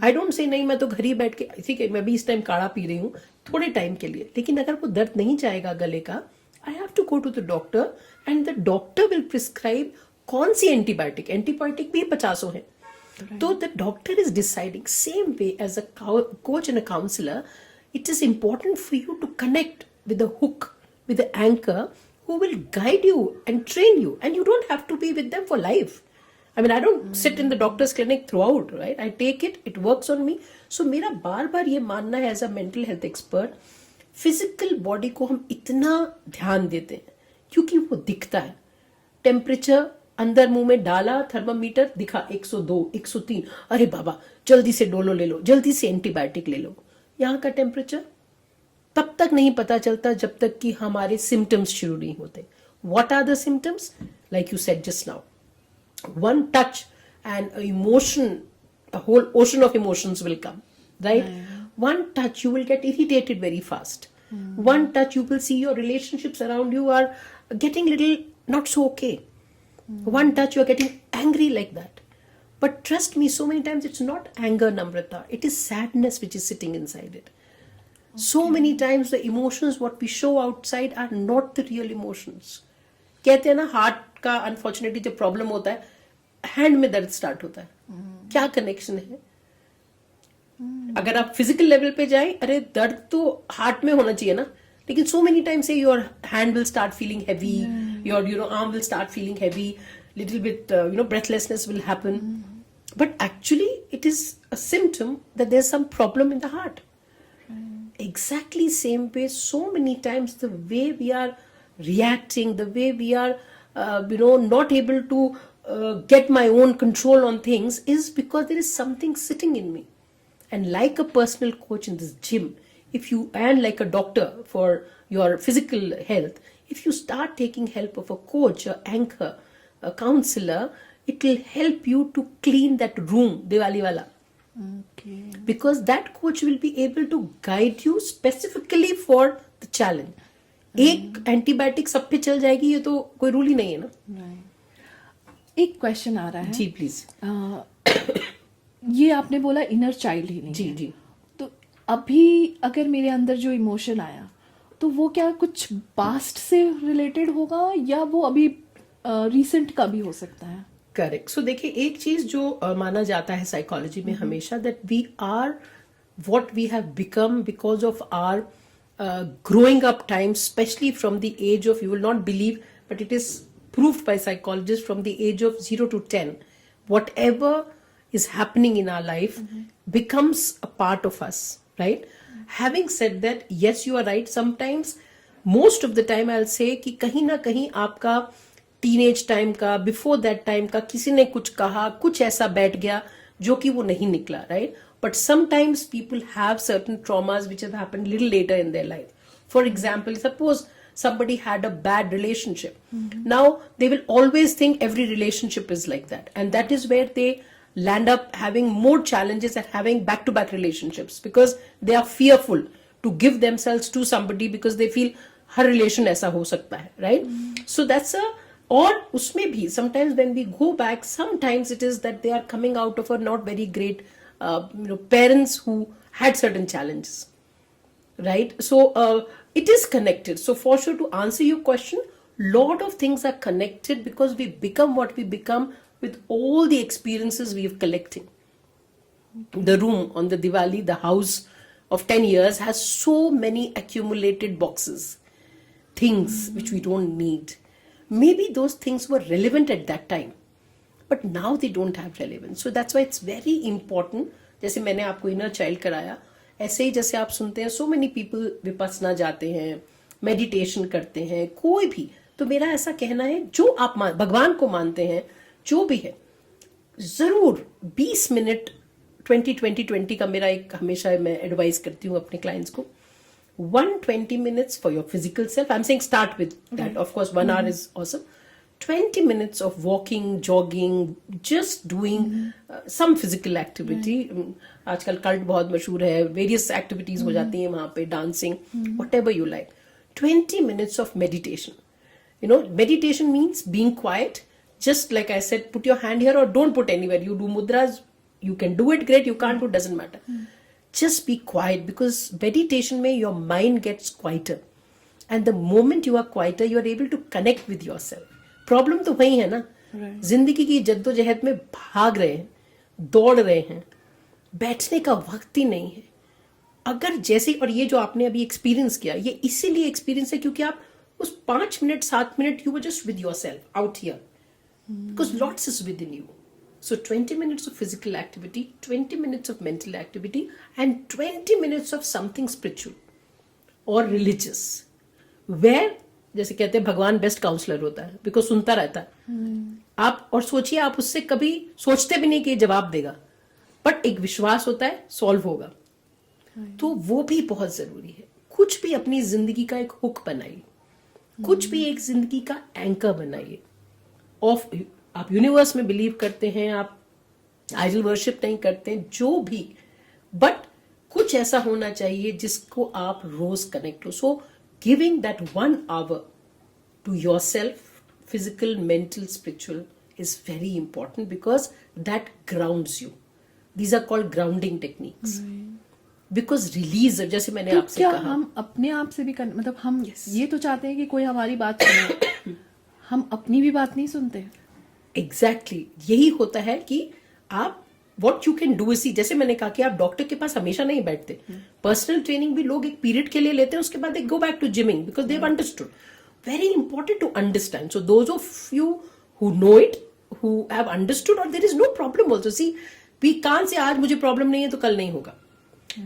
I don't say नहीं मैं तो घर ही बैठ के, ठीक है मैं भी इस टाइम काढ़ा पी रही हूँ थोड़े टाइम के लिए, लेकिन अगर वो दर्द नहीं जाएगा गले का, I have to go to the doctor and the doctor will prescribe कौन सी एंटीबायोटिक भी 50 हैं. So the doctor is deciding. Same way as a coach and a counselor, it is important for you to connect with the hook, with the anchor who will guide you and train you. And you don't have to be with them for life. I mean, I don't sit in the doctor's clinic throughout, right? I take it, it works on me. So मेरा बार ये मानना है as a mental health expert, physical body को हम इतना ध्यान देते हैं क्योंकि वो दिखता है. टेम्परेचर अंदर मुंह में डाला, थर्मामीटर दिखा 102, 103, अरे बाबा जल्दी से डोलो ले लो, जल्दी से एंटीबायोटिक ले लो. यहाँ का टेम्परेचर तब तक नहीं पता चलता जब तक कि हमारे सिम्टम्स शुरू नहीं होते. What are the symptoms? Like you said just now, one touch and a whole ocean of emotions will come, right? One touch you will get irritated very fast. One touch you will see your relationships around you are getting little not so okay. One touch you are getting angry like that. But trust me, so many times it's not anger, Namrata, it is sadness which is sitting inside it. So many times the emotions what we show outside are not the real emotions. कहते हैं ना heart का unfortunately जब problem होता है hand में दर्द start होता है. क्या कनेक्शन है? अगर आप फिजिकल लेवल पे जाए, अरे दर्द तो हार्ट में होना चाहिए ना, लेकिन so many times say your hand will start feeling heavy, your arm will start feeling heavy, little bit breathlessness will happen. But actually it is a symptom that there's some problem in the heart. Exactly same way, so many times the way we are reacting, the way we are not able to get my own control on things is because there is something sitting in me. And like a personal coach in this gym, if you, and like a doctor for your physical health, if you start taking help of a coach, a anchor, a counselor, it will help you to clean that room, Diwali wala. Okay. Because that coach will be able to guide you specifically for the challenge. एक antibiotic सब पे चल जाएगी ये तो कोई rule ही नहीं है ना. एक क्वेश्चन आ रहा है जी प्लीज। ये आपने बोला इनर चाइल्ड ही नहीं जी है। जी। तो अभी अगर मेरे अंदर जो इमोशन आया तो वो क्या कुछ पास्ट से रिलेटेड होगा या वो अभी रिसेंट का भी हो सकता है? करेक्ट। सो देखिए, एक चीज जो माना जाता है साइकोलॉजी में हमेशा, that we are what we have become because of our growing up time, especially from the age of, you will not believe, but it is proved by psychologists, from the age of 0 to 10, whatever is happening in our life becomes a part of us, right? Having said that, yes, you are right. Sometimes, most of the time, I'll say कि कहीं ना कहीं आपका teenage time का, before that time का, किसी ने कुछ कहा, कुछ ऐसा बैठ गया जो कि वो नहीं निकला, right? But sometimes people have certain traumas which have happened little later in their life. For example, suppose somebody had a bad relationship. Now they will always think every relationship is like that, and that is where they land up having more challenges at having back-to-back relationships, because they are fearful to give themselves to somebody because they feel her relation ऐसा हो सकता है, right? So that's a, और उसमें भी sometimes when we go back, sometimes it is that they are coming out of a not very great parents who had certain challenges, right? So it is connected. So for sure, to answer your question, lot of things are connected because we become what we become with all the experiences we have collecting. The room on the Diwali, the house of 10 years has so many accumulated boxes, things which we don't need. Maybe those things were relevant at that time, but now they don't have relevance. So that's why it's very important. जैसे मैंने आपको inner child कराया, ऐसे ही जैसे आप सुनते हैं so many people Vipassana जाते हैं, मेडिटेशन करते हैं, कोई भी, तो मेरा ऐसा कहना है, जो आप भगवान को मानते हैं, जो भी है, जरूर 20 मिनट 20-20-20 का मेरा एक हमेशा मैं एडवाइस करती हूँ अपने क्लाइंट्स को, 120 minutes for your physical self. I'm saying start with that. Of course, 1 hour is awesome. 20 minutes of walking, jogging, just doing some physical activity. आजकल कल्ट बहुत मशहूर है, various activities हो जाती हैं वहाँ पे, dancing, whatever you like. 20 minutes of meditation. You know, meditation means being quiet. Just like I said, put your hand here or don't put anywhere. You do mudras, you can do it, great. You can't do it, doesn't matter. Just be quiet, because meditation में your mind gets quieter. And the moment you are quieter, you are able to connect with yourself. Problem तो वही है ना, जिंदगी की जद्दोजहद में भाग रहे हैं, दौड़ रहे हैं, बैठने का वक्त ही नहीं है। अगर जैसे, और ये जो आपने अभी एक्सपीरियंस किया, ये इसीलिए एक्सपीरियंस है क्योंकि आप उस 5 minute 7 minute you were just with yourself out here, because lots is with in you. So 20 minutes of physical activity, 20 minutes of mental activity, and 20 minutes of something spiritual or religious, where जैसे कहते हैं भगवान best counsellor होता है, because सुनता रहता है. आप और सोचिए, आप उससे कभी सोचते भी नहीं कि ये जवाब देगा, बट एक विश्वास होता है सॉल्व होगा. तो वो भी बहुत जरूरी है. कुछ भी अपनी जिंदगी का एक हुक बनाइए, कुछ भी एक जिंदगी का एंकर बनाइए. ऑफ आप यूनिवर्स में बिलीव करते हैं, आप आइडल वर्शिप नहीं करते हैं, जो भी, बट कुछ ऐसा होना चाहिए जिसको आप रोज कनेक्ट हो. So giving that 1 hour to yourself, physical, mental, spiritual, is very important, because that grounds you. These are called grounding techniques, because release, जैसे मैंने तो आपसे क्या कहा, हम अपने आप से भी मतलब हम ये तो चाहते हैं कि कोई हमारी बात सुने, हम अपनी भी बात नहीं सुनते. एग्जैक्टली यही होता है कि आप वॉट यू कैन डू इसी, जैसे मैंने कहा कि आप डॉक्टर के पास हमेशा नहीं बैठते. पर्सनल ट्रेनिंग भी लोग एक पीरियड के लिए लेते हैं, उसके बाद they go back to gymming, because they have understood. Very important to understand. So those of you who know it, who have understood, और there is no problem also. See, we can't say आज मुझे problem नहीं है तो कल नहीं होगा.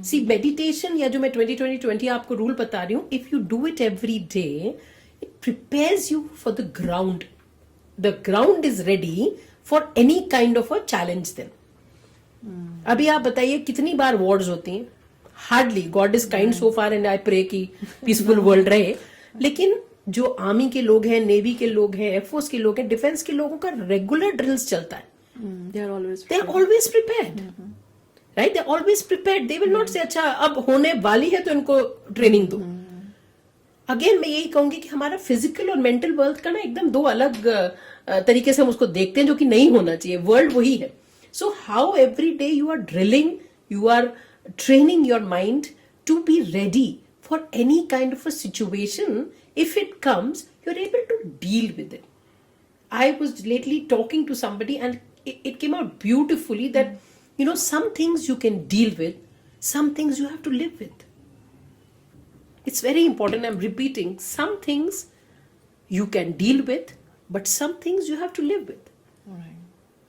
सी, meditation या जो मैं 20-20-20 आपको रूल बता रही हूँ, if you do it every day, it prepares you for the ground. The ground is ready for any kind of a challenge then. अभी आप बताइए कितनी बार वॉर्स होती हैं? Hardly. God is kind so far and I pray कि peaceful world रहे. लेकिन जो आर्मी के लोग हैं, नेवी के लोग हैं, एयरफोर्स के लोग हैं, डिफेंस के लोगों का रेगुलर ड्रिल्स चलता है. They are always prepared. Right? They are always prepared. They will not say अच्छा अब होने वाली है तो इनको ट्रेनिंग दो. अगेन मैं यही कहूंगी कि हमारा फिजिकल और मेंटल वर्ल्ड का ना एकदम दो अलग तरीके से हम उसको देखते हैं, जो कि नहीं होना चाहिए. वर्ल्ड वही है. So how every day you are drilling, you are training your mind to be ready for any kind of a situation. If it comes, you're able to deal with it. I was lately talking to somebody and it came out beautifully that, you know, some things you can deal with, some things you have to live with. It's very important. I'm repeating, some things you can deal with, but some things you have to live with.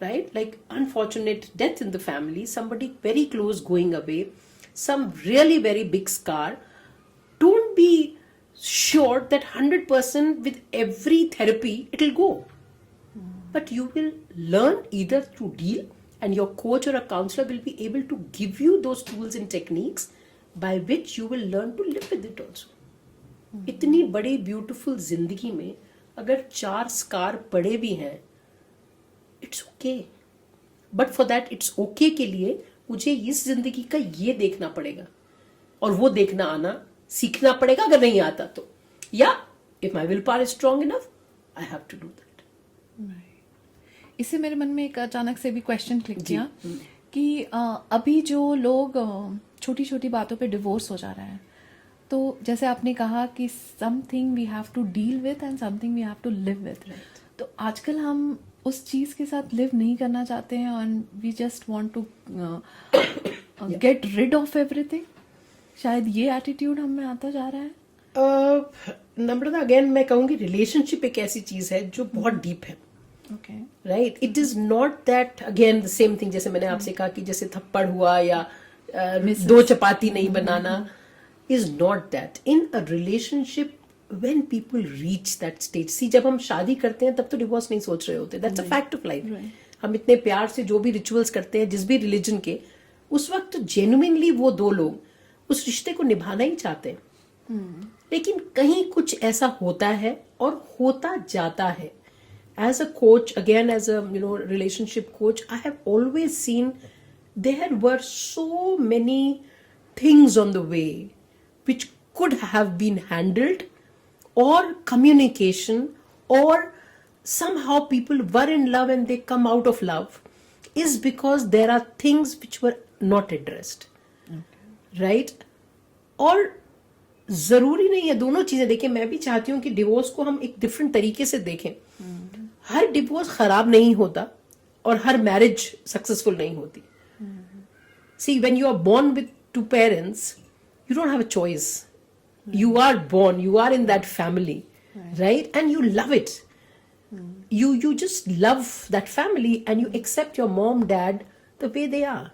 Right? Like unfortunate death in the family, somebody very close going away, some really very big scar. Don't be sure that 100% with every therapy it'll go. But you will learn either to deal, and your coach or a counselor will be able to give you those tools and techniques by which you will learn to live with it also. इतनी बड़ी beautiful जिंदगी में अगर 4 scar पड़े भी हैं, it's okay. But for that it's okay के लिए मुझे इस जिंदगी का ये देखना पड़ेगा और वो देखना आना सीखना पड़ेगा, अगर नहीं आता तो. या if my will power is strong enough, I have to do that. इससे मेरे मन में एक अचानक से भी क्वेश्चन क्लिक किया कि अभी जो लोग छोटी छोटी बातों पे डिवोर्स हो जा रहा है, तो जैसे आपने कहा कि something we have to deal with and something we have to live with. तो आजकल हम उस चीज के साथ लिव नहीं करना चाहते हैं and we just want to get rid of everything. शायद ये एटीट्यूड हम में आता जा रहा है. नम्रता, अगेन मैं कहूंगी रिलेशनशिप एक ऐसी चीज है जो बहुत डीप है. Okay, right. It is not that again the same thing जैसे मैंने आपसे कहा कि जैसे थप्पड़ हुआ या 2 चपाती नहीं बनाना, is not that. In a relationship when people reach that stage, see, जब हम शादी करते हैं तब तो डिवोर्स नहीं सोच रहे होते. That's a fact of life. हम इतने प्यार से जो भी रिचुअल्स करते हैं जिस भी रिलीजन के, उस वक्त जेन्युइनली वो 2 लोग उस रिश्ते को निभाना ही चाहते हैं. लेकिन कहीं कुछ ऐसा होता है और होता जाता है. As a coach, again as a relationship coach, I have always seen there were so many things on the way which could have been handled, or communication, or somehow people were in love and they come out of love, is because there are things which were not addressed. Right? और जरूरी नहीं है दोनों चीजें. देखिए, मैं भी चाहती हूँ कि डिवोर्स को हम एक डिफरेंट तरीके से देखें. हर डिवोर्स खराब नहीं होता और हर मैरिज सक्सेसफुल नहीं होती. See, when you are born with 2 parents, you don't have a choice. You are born, you are in that family, right? And you love it. You just love that family and you accept your mom, dad the way they are.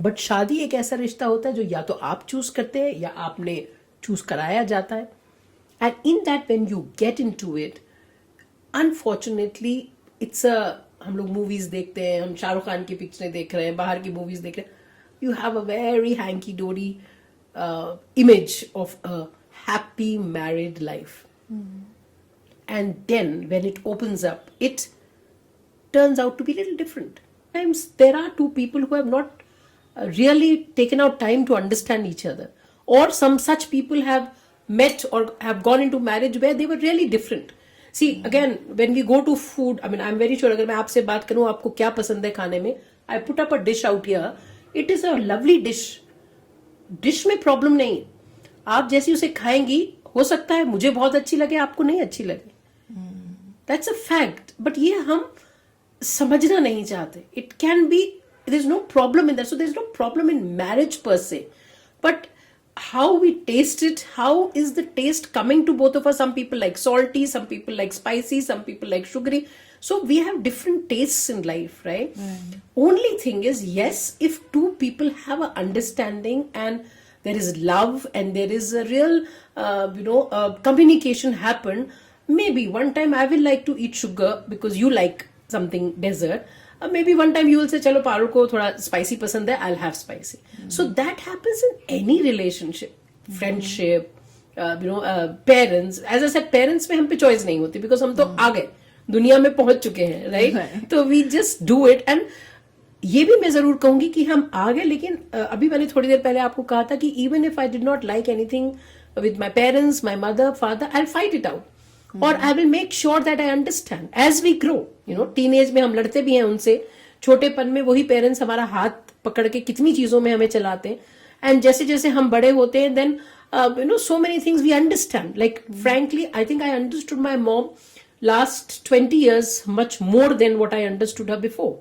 But शादी एक ऐसा रिश्ता होता है जो या तो आप चूज करते हैं या आपने चूज कराया जाता है. And in that, when you get into it, unfortunately, it's a, हम लोग मूवीज देखते हैं, हम शाहरुख खान की पिक्चरें देख रहे हैं, बाहर की मूवीज देख रहे हैं. You have a very hanky dory image of a happy married life. And then when it opens up, it turns out to be a little different. Sometimes there are 2 people who have not really taken out time to understand each other, or some such people have met or have gone into marriage where they were really different. See, again, when we go to food, I mean, I'm very sure अगर मैं आपसे बात करूं आपको क्या पसंद है खाने में, I put up a dish out here. It is a lovely dish. Dish में प्रॉब्लम नहीं. आप जैसी उसे खाएंगी, हो सकता है मुझे बहुत अच्छी लगे, आपको नहीं अच्छी लगे. That's a fact. बट ये हम समझना नहीं चाहते. It can be, there is no problem in that. So there is no problem in marriage per se, but how we taste it, how is the taste coming to both of us? Some people like salty, some people like spicy, some people like sugary. So we have different tastes in life, right? Only thing is, yes, if two people have an understanding and there is love and there is a real, communication happen, maybe one time I will like to eat sugar because you like something dessert. Maybe one time you will say, chalo Parul ko thoda spicy pasand hai, I'll have spicy. So that happens in any relationship, friendship, parents. As I said, parents में हम पे choice नहीं होती because हम तो आ गए, दुनिया में पहुंच चुके हैं, right? तो we just do it. And ये भी मैं जरूर कहूंगी कि हम आ गए, लेकिन अभी मैंने थोड़ी देर पहले आपको कहा था कि even if I did not like anything with my parents, my mother, father, I'll fight it out. Or I will make sure that I understand as we grow. Teenage में हम लड़ते भी हैं उनसे, छोटेपन में वही पेरेंट्स हमारा हाथ पकड़ के कितनी चीजों में हमें चलाते हैं, एंड जैसे जैसे हम बड़े होते हैं, then so many things we understand. Like frankly, I think I understood my mom last 20 years much more than what I understood her before,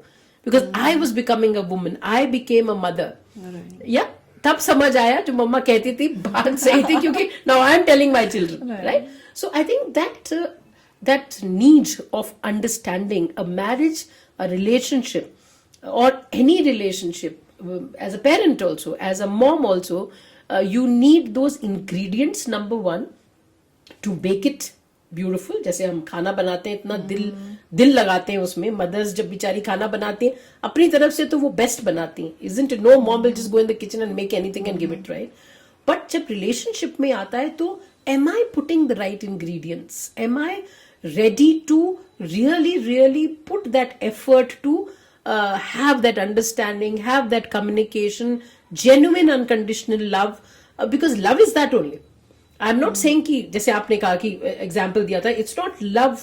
because I was becoming a woman, I became a mother. Yeah, तब समझ आया जो मम्मा कहती थी बात सही थी, क्योंकि now I am telling my children, right? So I think that need of understanding a marriage, a relationship, or any relationship, as a parent also, as a mom also, you need those ingredients. Number one, to make it beautiful. जैसे हम खाना बनाते हैं, इतना दिल लगाते हैं उसमें. मदर्स जब बेचारी खाना बनाती हैं अपनी तरफ से तो वो बेस्ट बनाती हैं. Isn't it? No mom will just go in the kitchen and make anything and give it, right? But जब रिलेशनशिप में आता है तो am I putting the right ingredients? Am I ready to really put that effort to have that understanding, have that communication, genuine unconditional love? Because love is that only. I am not saying कि जैसे आपने कहा कि example दिया था, it's not love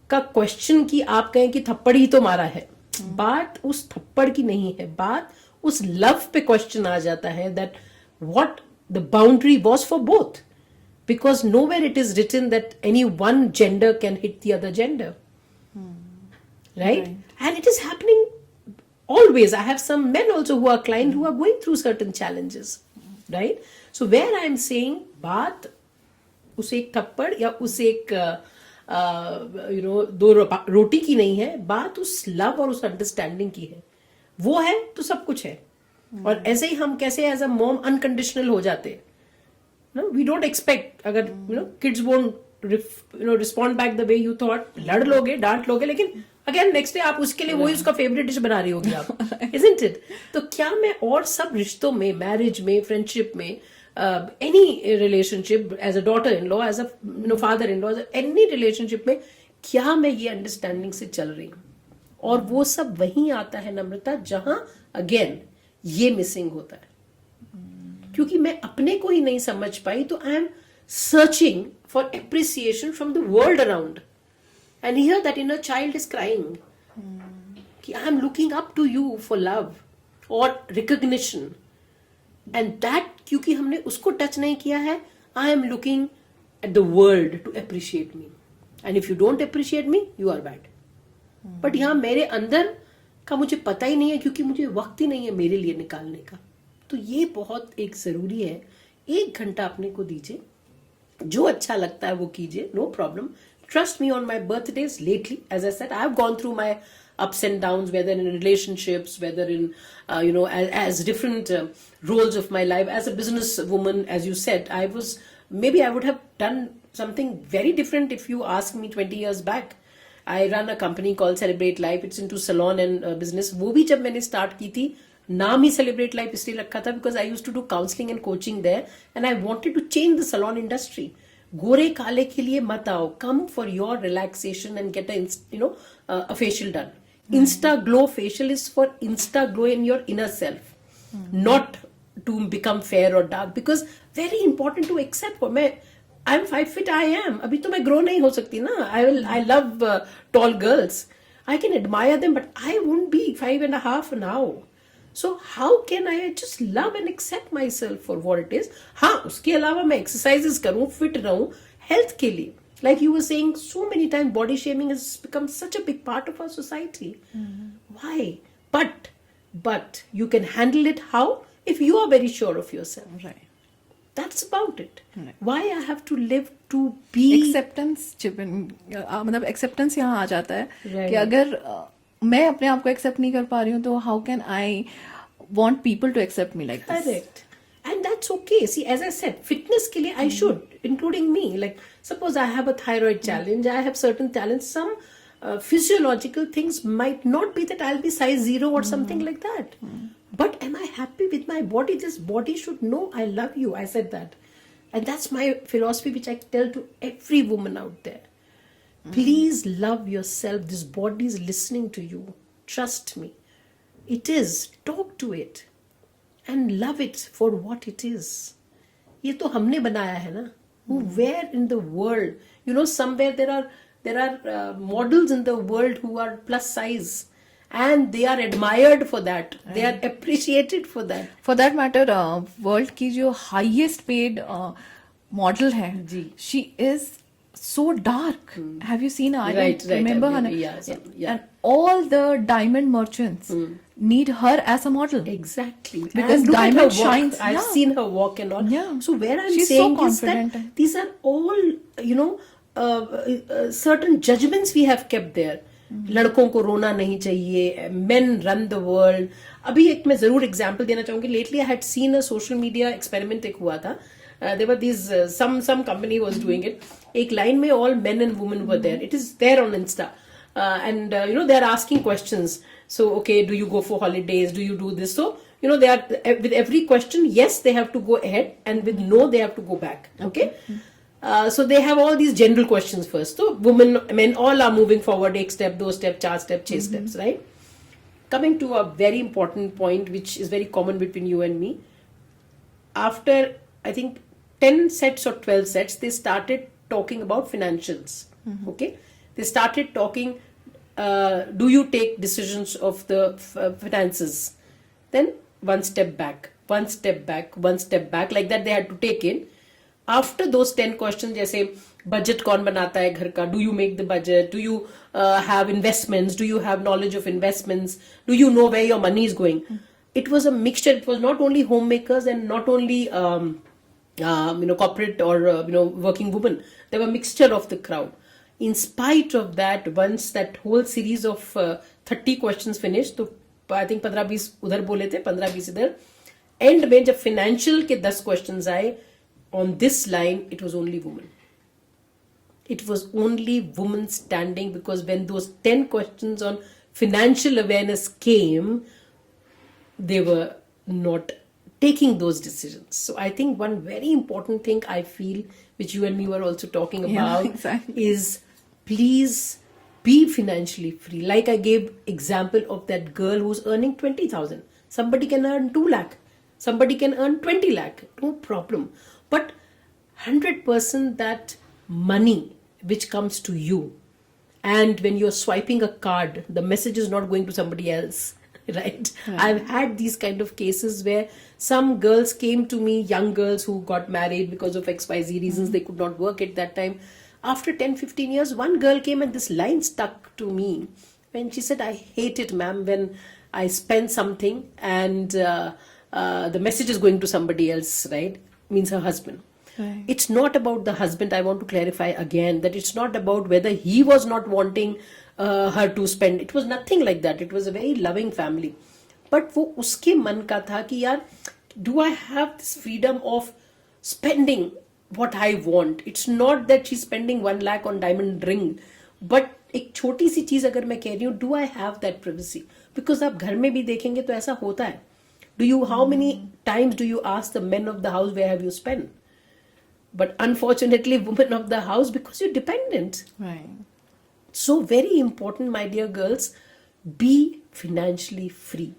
का question कि आप कहें कि थप्पड़ ही तो मारा है. बात उस थप्पड़ की नहीं है, बात उस लव पे क्वेश्चन आ जाता है that what the boundary was for both, because nowhere it is written that any one gender can hit the other gender, right? And it is happening always. I have some men also who are clients who are going through certain challenges, right? So where I am saying बात उस एक थप्पड़ या उस एक दो रोटी की नहीं है, बात उस लव और उस अंडरस्टैंडिंग की है. वो है तो सब कुछ है. और ऐसे ही हम कैसे एज अ मॉम अनकंडीशनल हो जाते हैं. नो, वी डोंट एक्सपेक्ट, अगर kids won't respond back the way you thought, लड़ लोगे, डांट लोगे, लेकिन अगेन नेक्स्ट डे आप उसके लिए वही उसका फेवरेट डिश बना रही होगी आप. Isn't it? तो क्या मैं और सब रिश्तों में, मैरिज में, फ्रेंडशिप में, any relationship, as a daughter-in-law, as a father-in-law, as any relationship में क्या मैं ये अंडरस्टैंडिंग से चल रही हूँ? और वो सब वहीं आता है नम्रता जहां अगेन ये मिसिंग होता है. क्योंकि मैं अपने को ही नहीं समझ पाई तो I am searching for appreciation from the world around, and here that inner child is crying कि I am looking up to you for love और रिकॉग्निशन. एंड दैट क्योंकि हमने उसको टच नहीं किया है, I am looking at the world to appreciate me, and if you don't appreciate me you are bad. But यहां मेरे अंदर का मुझे पता ही नहीं है, क्योंकि मुझे वक्त ही नहीं है मेरे लिए निकालने का. तो ये बहुत एक जरूरी है. 1 घंटा अपने को दीजिए, जो अच्छा लगता है वो कीजिए, no problem. Trust me, on my birthdays lately, as I said, I've gone through my ups and downs, whether in relationships, whether in, as different roles of my life. As a business woman, as you said, maybe I would have done something very different if you asked me 20 years back. I run a company called Celebrate Life. It's into salon and business. वो भी जब मैंने start की थी, नाम ही Celebrate Life इसलिए रखा था because I used to do counseling and coaching there, and I wanted to change the salon industry. गोरे काले के लिए मत आओ, come for your relaxation and get a facial done. Insta glow facial is for insta glow in your inner self, not to become fair or dark, because very important to accept. For मैं I'm 5 feet, I am. अभी तो मैं grow नहीं हो सकती ना. I love tall girls. I can admire them, but I won't be 5.5 now. So how can I just love and accept myself for what it is? हाँ, उसके अलावा मैं exercises करूँ, fit रहूँ, health के लिए. Like you were saying, so many times body shaming has become such a big part of our society. Why? But you can handle it how? If you are very sure of yourself. Right. That's about it. Right. Why I have to live to be acceptance मतलब acceptance यहाँ आ जाता है Right. कि अगर मैं अपने आप को एक्सेप्ट नहीं कर पा रही हूँ तो how can I want people to accept me like this. Correct. And that's okay. See, as I said, fitness के लिए I should, including me. Like, suppose I have a thyroid challenge, I have certain talents. Some physiological things might not be that I'll be size 0 or something like that. But am I happy with my body? This body should know I love you. I said that. And that's my philosophy, which I tell to every woman out there. Please love yourself. This body is listening to you. Trust me. It is. Talk to it. And love it for what it is. ये तो हमने बनाया है ना. Where in the world, somewhere there are models in the world who are plus size, and they are admired for that. They are appreciated for that. For that matter world की जो highest paid model है जी. She is so dark. Have you seen her? I Right, don't right. remember her. Yeah. And all the diamond merchants need her as a model. Exactly. Because And look at diamond her walk. shines, I've yeah. seen her walk and all. Yeah. So where I'm She's so saying is confident. that these are all, certain judgments we have kept there. लड़कों को रोना नहीं चाहिए. Men run the world. अभी एक मैं जरूर example देना चाहूंगी. Lately I had seen a social media experiment एक हुआ था. There were these some company was doing it. एक line में all men and women were there. It is there on Insta. And they are asking questions. So okay, do you go for holidays? Do you do this? So they are with every question, yes, they have to go ahead, and with no, they have to go back. Okay. So they have all these general questions first. So women, men, all are moving forward. Ek step, do step, 4 step, 6 steps, right? Coming to a very important point, which is very common between you and me. After I think 10 sets or 12 sets, they started talking about financials. Okay, they started talking. Do you take decisions of the finances? Then one step back, one step back, one step back, like that they had to take in. After those 10 questions, जैसे budget कौन बनाता है घर का? Do you make the budget? Do you have investments? Do you have knowledge of investments? Do you know where your money is going? It was a mixture. It was not only homemakers and not only corporate or working women. There were a mixture of the crowd. In spite of that, once that whole series of 30 questions finished, तो I think 15-20 उधर बोले थे, 15-20 इधर. End में जब financial के 10 questions आए, on this line, it was only women. It was only women standing, because when those 10 questions on financial awareness came, they were not taking those decisions. So I think one very important thing I feel, which you and me were also talking about, exactly. is please be financially free. Like I gave example of that girl who's earning 20,000. Somebody can earn 2 lakh. Somebody can earn 20 lakh. No problem. But 100% that money which comes to you, and when you're swiping a card, the message is not going to somebody else. Right? I've had these kind of cases where some girls came to me, young girls who got married because of XYZ reasons, they could not work at that time. After 10-15 years, one girl came and this line stuck to me when she said, I hate it, ma'am, when I spend something and the message is going to somebody else, right? Means her husband. Right. It's not about the husband. I want to clarify again that it's not about whether he was not wanting her to spend. It was nothing like that. It was a very loving family. But वो उसके मन का था कि यार, do I have this freedom of spending what I want? It's not that she's spending 1 lakh on diamond ring, but एक छोटी सी चीज अगर मैं कह रही हूँ, do I have that privacy? Because आप घर में भी देखेंगे तो ऐसा होता है. How many times do you ask the men of the house, where have you spent? But unfortunately, women of the house, because you're dependent. Right. So very important, my dear girls, be financially free.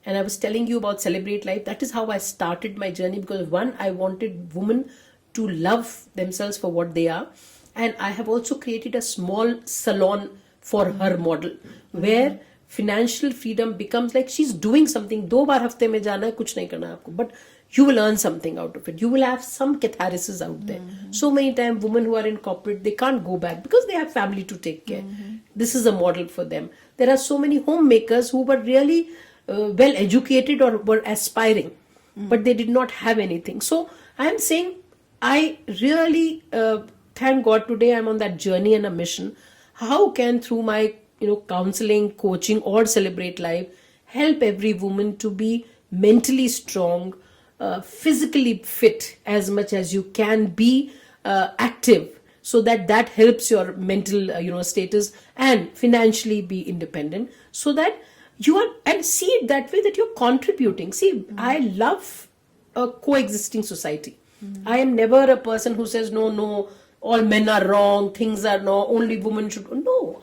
And I was telling you about Celebrate Life. That is how I started my journey, because one, I wanted women to love themselves for what they are. And I have also created a small salon for her model, where financial freedom becomes like she's doing something. 2 बार हफ्ते में जाना है, कुछ नहीं करना आपको. But you will earn something out of it. You will have some catharsis out there. So many times women who are in corporate, they can't go back because they have family to take care. This is a model for them. There are so many homemakers who were really well educated or were aspiring, but they did not have anything. So I am saying, I really thank God today I'm on that journey and a mission. How can, through my counseling, coaching, or Celebrate Life, help every woman to be mentally strong, physically fit as much as you can, be active, so that helps your mental status, and financially be independent, so that you are, and see it that way, that you're contributing. See, I love a coexisting society. I am never a person who says no, all men are wrong, things are no, only women should. No,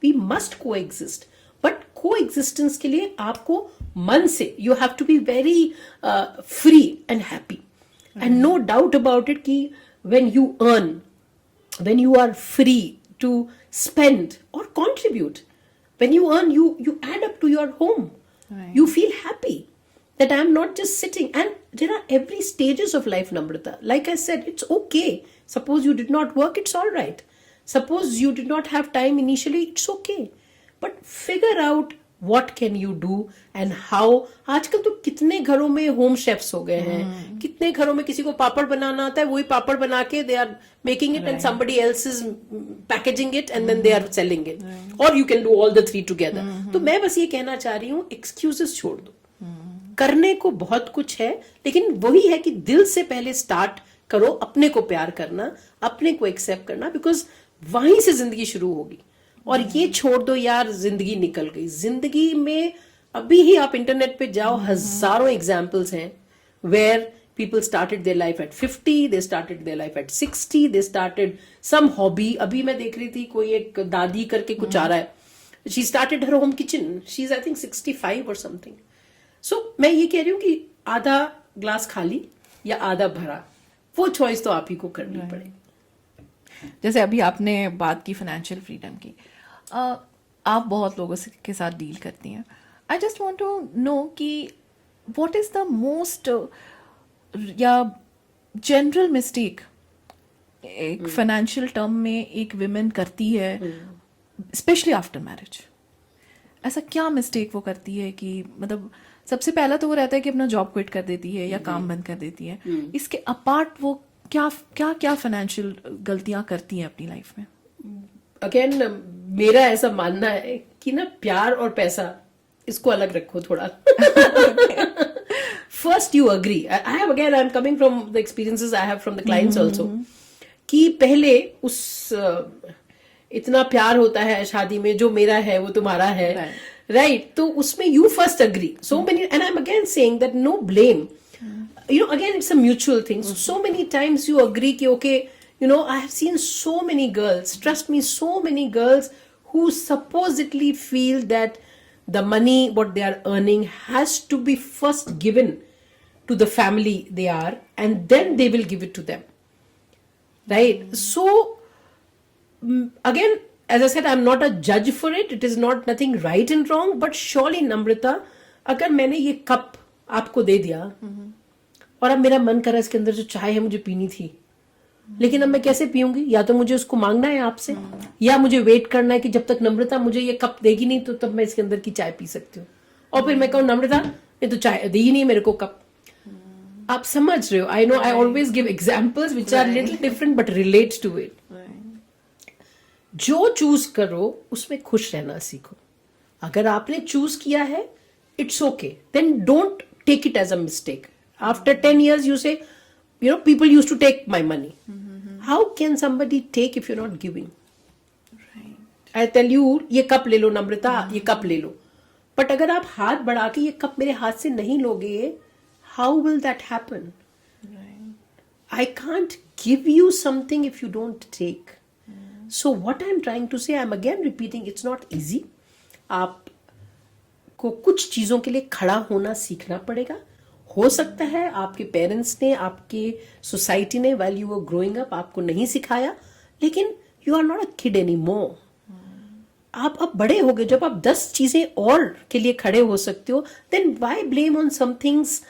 we must coexist. But coexistence के लिए आपको मन से, you have to be very free and happy. And no doubt about it कि when you earn, when you are free to spend or contribute, when you earn, you add up to your home. Right. You feel happy that I'm not just sitting. And there are every stages of life, Namrata. Like I said, it's okay. Suppose you did not work, it's all right. Suppose you did not have time initially, it's okay. But figure out what can you do and how. आजकल तो कितने घरों में home chefs हो गए हैं, कितने घरों में किसी को पापड़ बनाना आता है, वही पापड़ बना के they are making it and somebody else is packaging it and then they are selling it. Or you can do all the three together. तो मैं बस ये कहना चाह रही हूँ, excuses छोड़ दो. करने को बहुत कुछ है, लेकिन वही है कि दिल से पहले स्टार्ट करो, अपने को प्यार करना, अपने को एक्सेप्ट करना, बिकॉज वहीं से जिंदगी शुरू होगी. और ये छोड़ दो यार, जिंदगी निकल गई. जिंदगी में अभी ही आप इंटरनेट पे जाओ, हजारों एग्जाम्पल्स हैं where people started their life at 50, they started their life at 60, they started some hobby. अभी मैं देख रही थी कोई एक दादी करके कुछ आ रहा है, she started her home kitchen, she's I think 65 or something. So मैं ये कह रही हूँ कि आधा ग्लास खाली या आधा भरा, वो चॉइस तो आप ही को करनी पड़ेगी. जैसे अभी आपने बात की फाइनेंशियल फ्रीडम की, आप बहुत लोगों के साथ डील करती हैं. I just want to know कि व्हाट इज द मोस्ट या जनरल मिस्टेक एक फाइनेंशियल टर्म में एक विमेन करती है, स्पेशली आफ्टर मैरिज. ऐसा क्या मिस्टेक वो करती है कि मतलब सबसे पहला तो वो रहता है कि अपना जॉब क्विट कर देती है या काम बंद कर देती है. इसके अपार्ट वो क्या क्या क्या फाइनेंशियल गलतियां करती हैं अपनी लाइफ में? अगेन मेरा ऐसा मानना है कि ना, प्यार और पैसा इसको अलग रखो थोड़ा. First you agree. I'm coming from the experiences I have from the clients also. कि पहले उस इतना प्यार होता है शादी में, जो मेरा है वो तुम्हारा है, right? तो उसमें you first agree. So many, and I'm again saying that no blame. Again it's a mutual thing. So many times you agree कि okay, I have seen so many girls, trust me, so many girls who supposedly feel that the money what they are earning has to be first given to the family they are, and then they will give it to them, right? So again, as I said, I'm not a judge for it. It is not nothing right and wrong, but surely Namrata, अगर मैंने ये cup आपको दे दिया और अब मेरा मन करा इसके अंदर जो चाय है मुझे पीनी थी, लेकिन अब मैं कैसे पीऊंगी? या तो मुझे उसको मांगना है आपसे, या मुझे वेट करना है कि जब तक नम्रता मुझे ये कप देगी नहीं तो तब मैं इसके अंदर की चाय पी सकती हूँ. और फिर मैं कहूँ नम्रता ये तो चाय दी ही नहीं मेरे को कप. आप समझ रहे हो? I know I always give examples which are little different but relates to it. जो चूज करो उसमें खुश रहना सीखो. अगर आपने चूज किया है, it's okay, then don't take it as a mistake. After 10 years you say, people used to take my money. How can somebody take if you're not giving? Right. I tell you, ये cup ले लो नम्रता, ये cup ले लो. But अगर आप हाथ बढ़ा के ये कप मेरे हाथ से नहीं लोगे, how will that happen? Right. I can't give you something if you don't take. So what I'm trying to say, I'm again repeating, it's not easy. आपको कुछ चीजों के लिए खड़ा होना सीखना पड़ेगा. हो सकता है आपके पेरेंट्स ने, आपके सोसाइटी ने while you were growing up आपको नहीं सिखाया, लेकिन you are not a kid anymore. आप अब बड़े हो गए. जब आप 10 चीजें और के लिए खड़े हो सकते हो, then why blame on some things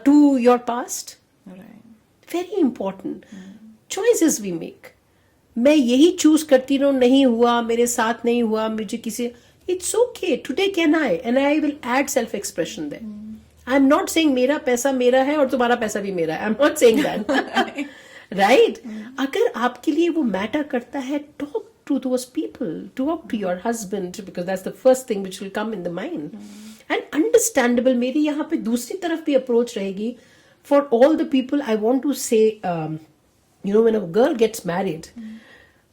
to your past? Right. Very important. Choices we make. मैं यही चूज करती रहूं, नहीं हुआ, मेरे साथ नहीं हुआ, मुझे किसी, it's okay. Today can I? And I will add self-expression there. I'm not saying मेरा पैसा मेरा है और तुम्हारा पैसा भी मेरा है. I'm not saying that. Right? अगर आपके लिए वो मैटर करता है, talk to those people. Talk to your husband, because that's the first thing which will come in the mind. And understandable, मेरी यहाँ पे दूसरी तरफ भी approach रहेगी. For all the people, I want to say, when a girl gets married,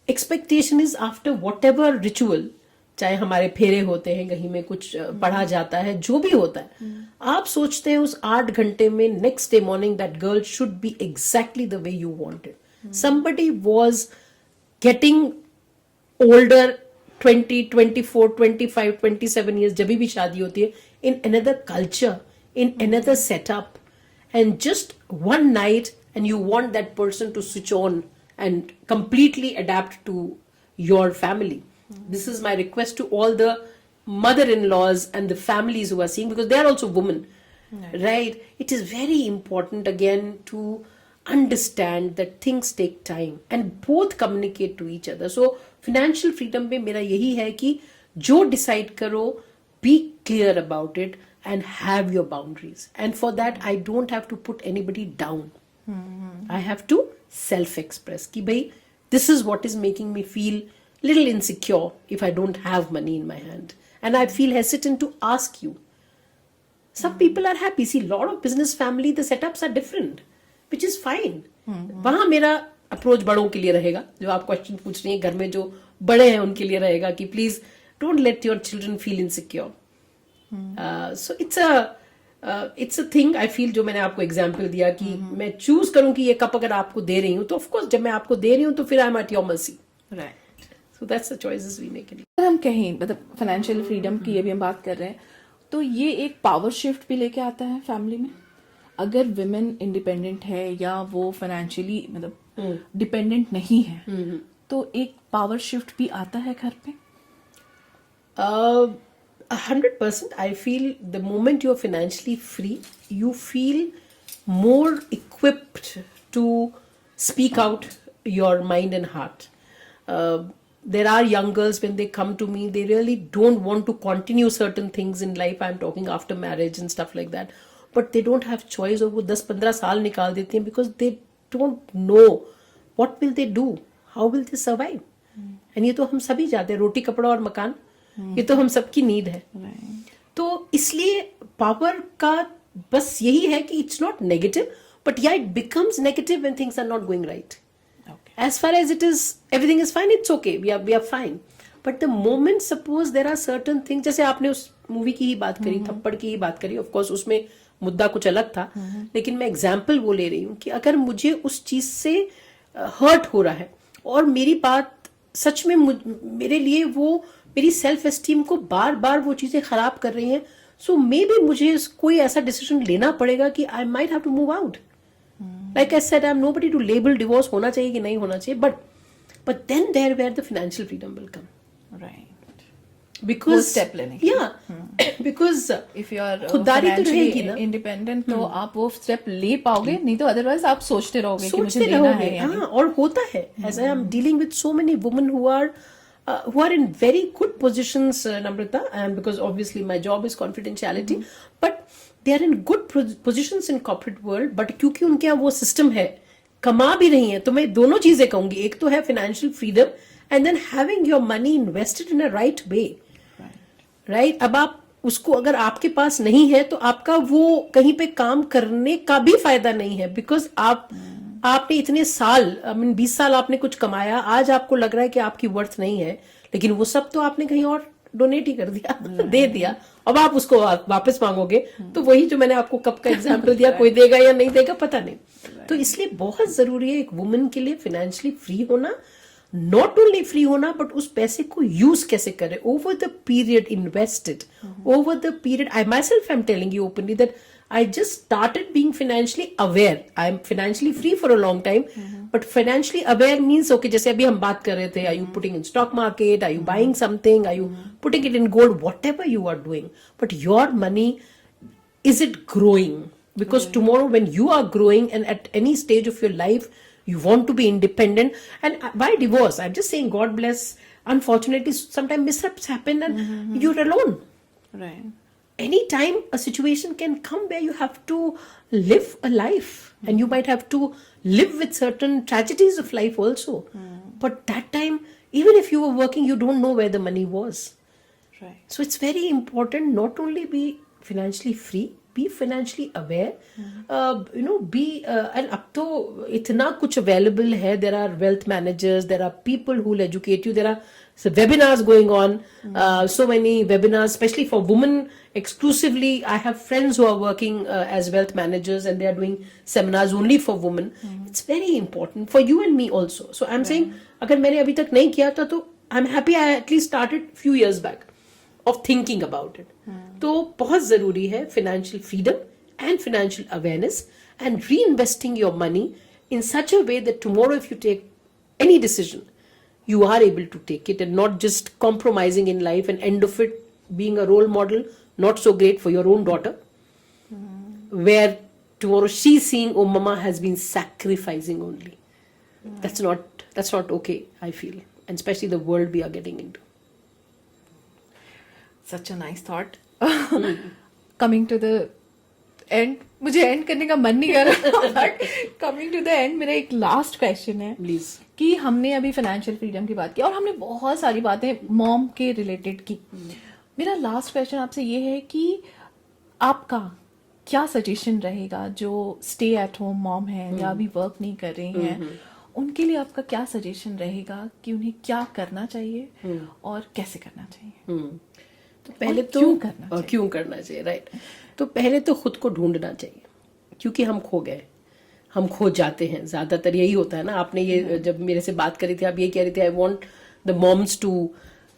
expectation is after whatever ritual, चाहे हमारे फेरे होते हैं, कहीं में कुछ पढ़ा जाता है, जो भी होता है, आप सोचते हैं उस 8 घंटे में next day morning that girl should be exactly the way you wanted. Somebody was getting older 20, 24, 25, 27 years, जब भी शादी होती है, in another culture, in another setup, and just one night and you want that person to switch on and completely adapt to your family. This is my request to all the mother-in-laws and the families who are seeing, because they are also women, right? It is very important again to understand that things take time and both communicate to each other. So financial freedom पे मेरा यही है कि जो decide करो, be clear about it and have your boundaries. And for that, I don't have to put anybody down. I have to self-express कि भाई this is what is making me feel little insecure if I don't have money in my hand. And I feel hesitant to ask you. Some people are happy. See, lot of business family, the setups are different, which is fine. वहां मेरा approach बड़ों के लिए रहेगा, जो आप question पूछ रही हैं, घर में जो बड़े हैं उनके लिए रहेगा कि please don't let your children feel insecure. So it's a thing I feel, जो मैंने आपको एग्जाम्पल दिया कि मैं चूज करूं कि ये कप अगर आपको दे रही हूं तो ऑफकोर्स जब मैं आपको दे रही हूं तो फिर I am at your mercy. Right. So that's the choices we make. अगर हम कहें मतलब फाइनेंशियल फ्रीडम की अभी हम बात कर रहे हैं, तो ये एक पावर शिफ्ट भी लेके आता है फैमिली में. अगर विमेन इंडिपेंडेंट है या वो फाइनेंशियली मतलब डिपेंडेंट नहीं है, तो एक पावर शिफ्ट भी आता है घर पे. 100%. I feel the moment you're financially free, you feel more equipped to speak out your mind and heart. There are young girls, when they come to me, they really don't want to continue certain things in life. I'm talking after marriage and stuff like that. But they don't have choice. और वो 10-15 साल निकाल देते हैं because they don't know what will they do, how will they survive. And ये तो हम सभी जानते हैं, रोटी कपड़ा और मकान, ये तो हम सबकी नीड है. तो इसलिए पावर का बस यही है कि इट्स नॉट नेगेटिव, बट या it becomes negative when things are not going right. As far as it is, everything is fine, it's okay, we are fine. But the moment suppose there are certain things, जैसे आपने उस movie की ही बात करी, थप्पड़ की ही बात करी, ऑफ कोर्स उसमें मुद्दा कुछ अलग था, लेकिन मैं एग्जाम्पल वो ले रही हूँ कि अगर मुझे उस चीज से हर्ट हो रहा है और मेरी बात सच में मेरे लिए वो मेरी सेल्फ एस्टीम को बार बार वो चीजें खराब कर रही हैं, सो मे बी मुझे कोई ऐसा डिसीजन लेना पड़ेगा कि I might have to move out. Like I said, I'm nobody to label divorce होना चाहिए कि नहीं होना चाहिए, but then there where the financial freedom will come. Right. Because वो step लेने की. Yeah. Because if you are खुददारी तो रहेगी ना. independent, तो आप वो स्टेप ले पाओगे, नहीं तो अदरवाइज आप सोचते रहोगे कि मुझे लेना है या नहीं. हाँ, और होता है. As I am dealing with so many women who are in very good positions, Namrata, and because obviously my job is confidentiality, but they are in good positions in corporate world, but क्योंकि उनके यहाँ वो system है, कमा भी रही हैं, तो मैं दोनों चीजें कहूंगी. एक तो है financial freedom and then having your money invested in a right way. Right? अब आप उसको अगर आपके पास नहीं है तो आपका वो कहीं पे काम करने का भी फायदा नहीं है, बिकॉज आपने इतने साल 20 साल आपने कुछ कमाया, आज आपको लग रहा है कि आपकी वर्थ नहीं है, लेकिन वो सब तो आपने कहीं और डोनेट ही कर दिया, दे दिया. अब आप उसको वापस मांगोगे तो वही जो मैंने आपको कप का एग्जांपल दिया, कोई देगा या नहीं देगा पता नहीं. तो इसलिए बहुत जरूरी है एक वुमन के लिए फाइनेंशियली फ्री होना. नॉट ओनली फ्री होना, बट उस पैसे को यूज कैसे करें over the period, invested over the period. I my self I am telling you openly that I just started being financially aware. I'm financially free for a long time, but financially aware means okay. जैसे अभी हम बात कर रहे थे, are you putting in stock market? Are you buying something? Are you putting it in gold? Whatever you are doing, but your money, is it growing? Because tomorrow when you are growing and at any stage of your life you want to be independent, and why divorce? I'm just saying God bless. Unfortunately, sometimes mishaps happen and you're alone. Right. Anytime a situation can come where you have to live a life, and you might have to live with certain tragedies of life also. But that time, even if you were working, you don't know where the money was. Right. So it's very important not only be financially free, be financially aware. And अब तो इतना कुछ available है. There are wealth managers, there are people who will educate you. There are webinars going on, so many webinars, especially for women exclusively. I have friends who are working as wealth managers, and they are doing seminars only for women. It's very important for you and me also. So I'm saying, अगर मैंने अभी तक नहीं किया था तो I'm happy I at least started few years back of thinking about it. तो बहुत जरूरी है financial freedom and financial awareness. and reinvesting your money in such a way that tomorrow if you take any decision, you are able to take it and not just compromising in life and end of it being a role model not so great for your own daughter, where tomorrow she's seeing, oh, mama has been sacrificing only. That's not okay, I feel, and especially the world we are getting into. Such a nice thought coming to the end, मुझे end करने का मन नहीं कर रहा but coming to the end, मेरा एक last question है प्लीज। कि हमने अभी फाइनेंशियल फ्रीडम की बात की और हमने बहुत सारी बातें मॉम के रिलेटेड की। मेरा लास्ट क्वेश्चन आपसे ये है कि आपका क्या सजेशन रहेगा जो स्टे एट होम मॉम है या अभी वर्क नहीं कर रही हैं, उनके लिए आपका क्या सजेशन रहेगा कि उन्हें क्या करना चाहिए और कैसे करना चाहिए? तो पहले तो क्यों करना चाहिए, राइट। तो पहले तो खुद को ढूंढना चाहिए, क्योंकि हम खो गए, हम खो जाते हैं, ज्यादातर यही होता है ना। आपने ये जब मेरे से बात करी थी, आप ये कह रहे थे I want the moms to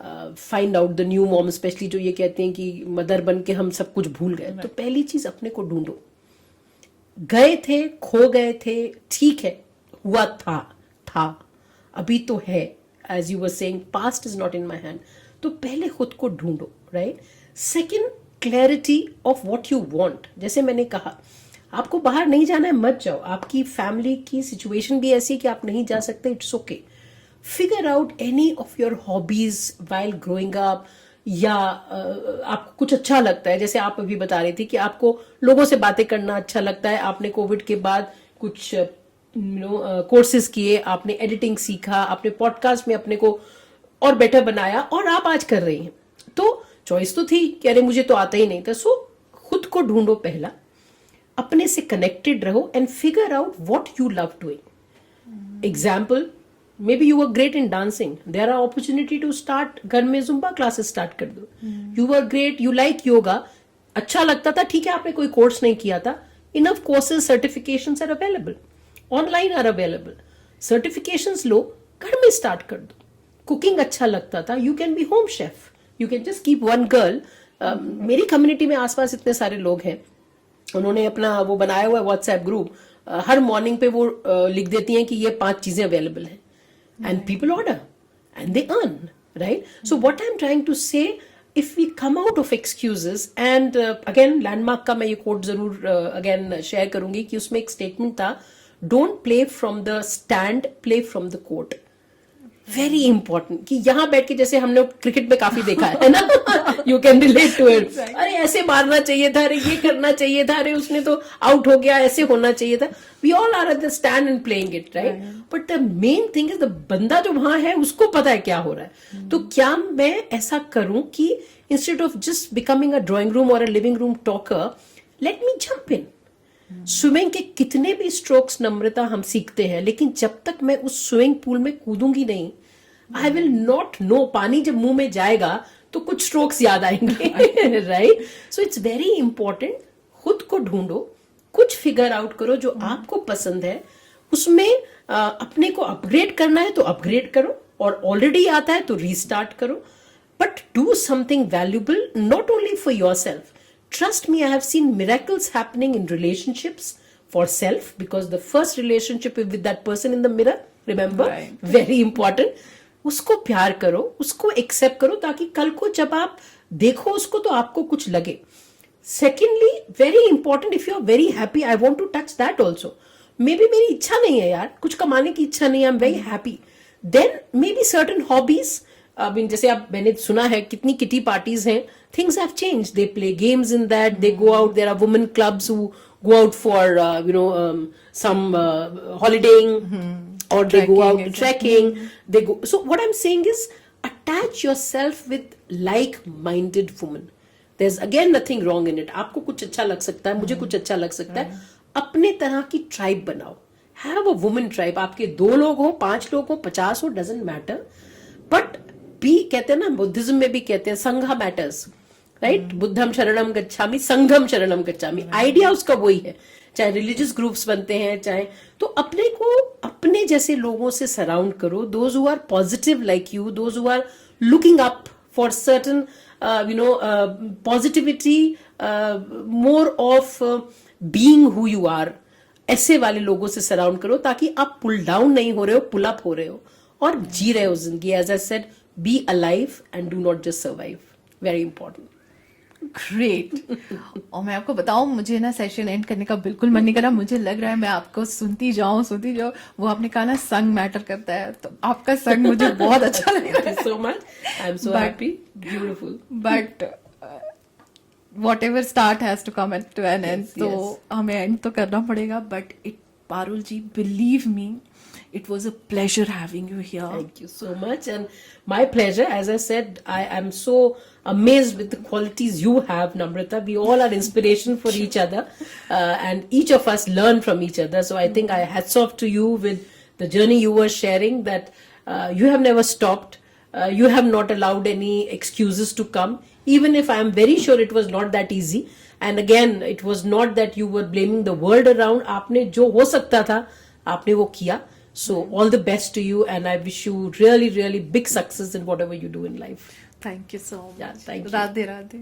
find out, the new mom specially जो ये कहते हैं कि मदर बन के हम सब कुछ भूल गए। तो पहली चीज अपने को ढूंढो। गए थे, खो गए थे, ठीक है, हुआ था, अभी तो है, as you were saying past is not in my hand. तो पहले खुद को ढूंढो, right. Second, clarity of what you want. जैसे मैंने कहा, आपको बाहर नहीं जाना है, मत जाओ। आपकी फैमिली की सिचुएशन भी ऐसी है कि आप नहीं जा सकते, it's okay. Figure out any of your hobbies while growing up, या आपको कुछ अच्छा लगता है। जैसे आप अभी बता रही थी कि आपको लोगों से बातें करना अच्छा लगता है, आपने कोविड के बाद कुछ कोर्सेज किए, आपने एडिटिंग सीखा, आपने पॉडकास्ट में अपने को और बेटर बनाया और आप आज कर रही हैं। तो चॉइस तो थी कि अरे मुझे तो आता ही नहीं था। सो खुद को ढूंढो, पहला अपने से कनेक्टेड रहो and figure out what you love doing. Example, maybe you are great in dancing, there are opportunity to start, घर में जुम्बा क्लासेस स्टार्ट कर दो। You are great, you like yoga, अच्छा लगता था, ठीक है, आपने कोई कोर्स नहीं किया था, enough courses, certifications are available, online are available, certifications लो, घर में स्टार्ट कर दो। कुकिंग अच्छा लगता था, you can be home chef, you can just keep one girl. मेरी कम्युनिटी में आसपास इतने सारे लोग हैं, उन्होंने अपना वो बनाया हुआ है व्हाट्सएप ग्रुप, हर मॉर्निंग पे वो लिख देती हैं कि ये 5 चीजें अवेलेबल हैं, and people order and they earn, right. So what I am trying to say, if we come out of excuses, and again landmark का मैं ये कोट जरूर अगेन शेयर करूंगी कि उसमें एक स्टेटमेंट था, don't play from the stand, play from the court. Very important, कि यहां बैठ के, जैसे हमने क्रिकेट में काफी देखा है ना, you can relate to it. अरे ऐसे मारना चाहिए था, अरे ये करना चाहिए था, अरे उसने तो आउट हो गया, ऐसे होना चाहिए था। We all are at the stand and playing it, right. But the main thing is the बंदा जो वहां है उसको पता है क्या हो रहा है। तो क्या मैं ऐसा करूं कि instead of just becoming a drawing room और a living room talker, let me jump in. Swimming के कितने भी स्ट्रोक्स नम्रता हम सीखते हैं, लेकिन जब तक मैं उस स्विमिंग पूल में कूदूंगी नहीं, आई विल नॉट नो। पानी जब मुंह में जाएगा तो कुछ स्ट्रोक्स याद आएंगे, right. So it's very important, खुद को ढूंढो, कुछ फिगर आउट करो जो आपको पसंद है, उसमें अपने को अपग्रेड करना है तो अपग्रेड करो, और ऑलरेडी आता है तो रीस्टार्ट करो, but do something valuable, not only for your self. Trust me, I have seen miracles happening in relationships for self, because the first relationship with that person in the mirror, remember, very important. उसको प्यार करो, उसको accept करो, ताकि कल को जब आप देखो उसको तो आपको कुछ लगे। Secondly, very important, if you are very happy, I want to touch that also. Maybe मेरी इच्छा नहीं है यार, कुछ कमाने की इच्छा नहीं है, I'm very happy. Then maybe certain hobbies, जैसे आप, मैंने सुना है कितनी किटी पार्टीज हैं, things have changed, they play games in that, they go out, there are women clubs who go out for some holidaying, or they go out trekking, they go. So what I'm saying is, attach yourself with like-minded women. There's again nothing wrong in it. आपको कुछ अच्छा लग सकता है, मुझे कुछ अच्छा लग सकता है, अपने तरह की ट्राइब बनाओ, have a woman tribe. आपके 2 लोग हो, 5 लोग हो, 50 हो, doesn't matter, but भी कहते हैं ना, बुद्धिज्म में भी कहते हैं संघा मैटर्स, राइट। बुद्धम शरणम गच्छामि, संघम शरणम गच्छामि, आइडिया उसका वही है। चाहे रिलीजियस ग्रुप्स बनते हैं, चाहे, तो अपने को अपने जैसे लोगों से सराउंड करो, those who are positive like you, those who are looking up for certain positivity, more of being who you are, ऐसे वाले लोगों से सराउंड करो ताकि आप पुल डाउन नहीं हो रहे हो, पुल अप हो रहे हो और जी रहे हो जिंदगी. As I said, be alive and do not just survive. Very important. Great. और मैं आपको बताऊं, मुझे ना सेशन एंड करने का बिल्कुल मन नहीं करा. मुझे लग रहा है मैं आपको सुनती जाऊं. वो आपने कहा ना संग मैटर करता है, तो आपका संग मुझे बहुत अच्छा लग रहा है. Thank you so much. I'm so happy. Beautiful. But whatever start has to come to an end. Yes, तो yes. हमें एंड तो करना पड़ेगा. But Parul ji, believe me, it was a pleasure having you here. Thank you so much, and my pleasure. As I said, I am so amazed with the qualities you have, Namrata. We all are inspiration for each other, and each of us learn from each other. So I think I hats off to you with the journey you were sharing. That you have never stopped. You have not allowed any excuses to come. Even if I am very sure it was not that easy. And again, it was not that you were blaming the world around. आपने जो हो सकता था, आपने वो किया. So all the best to you, and I wish you really, really big success in whatever you do in life. Thank you so much. Yeah, thank you. Radhe Radhe.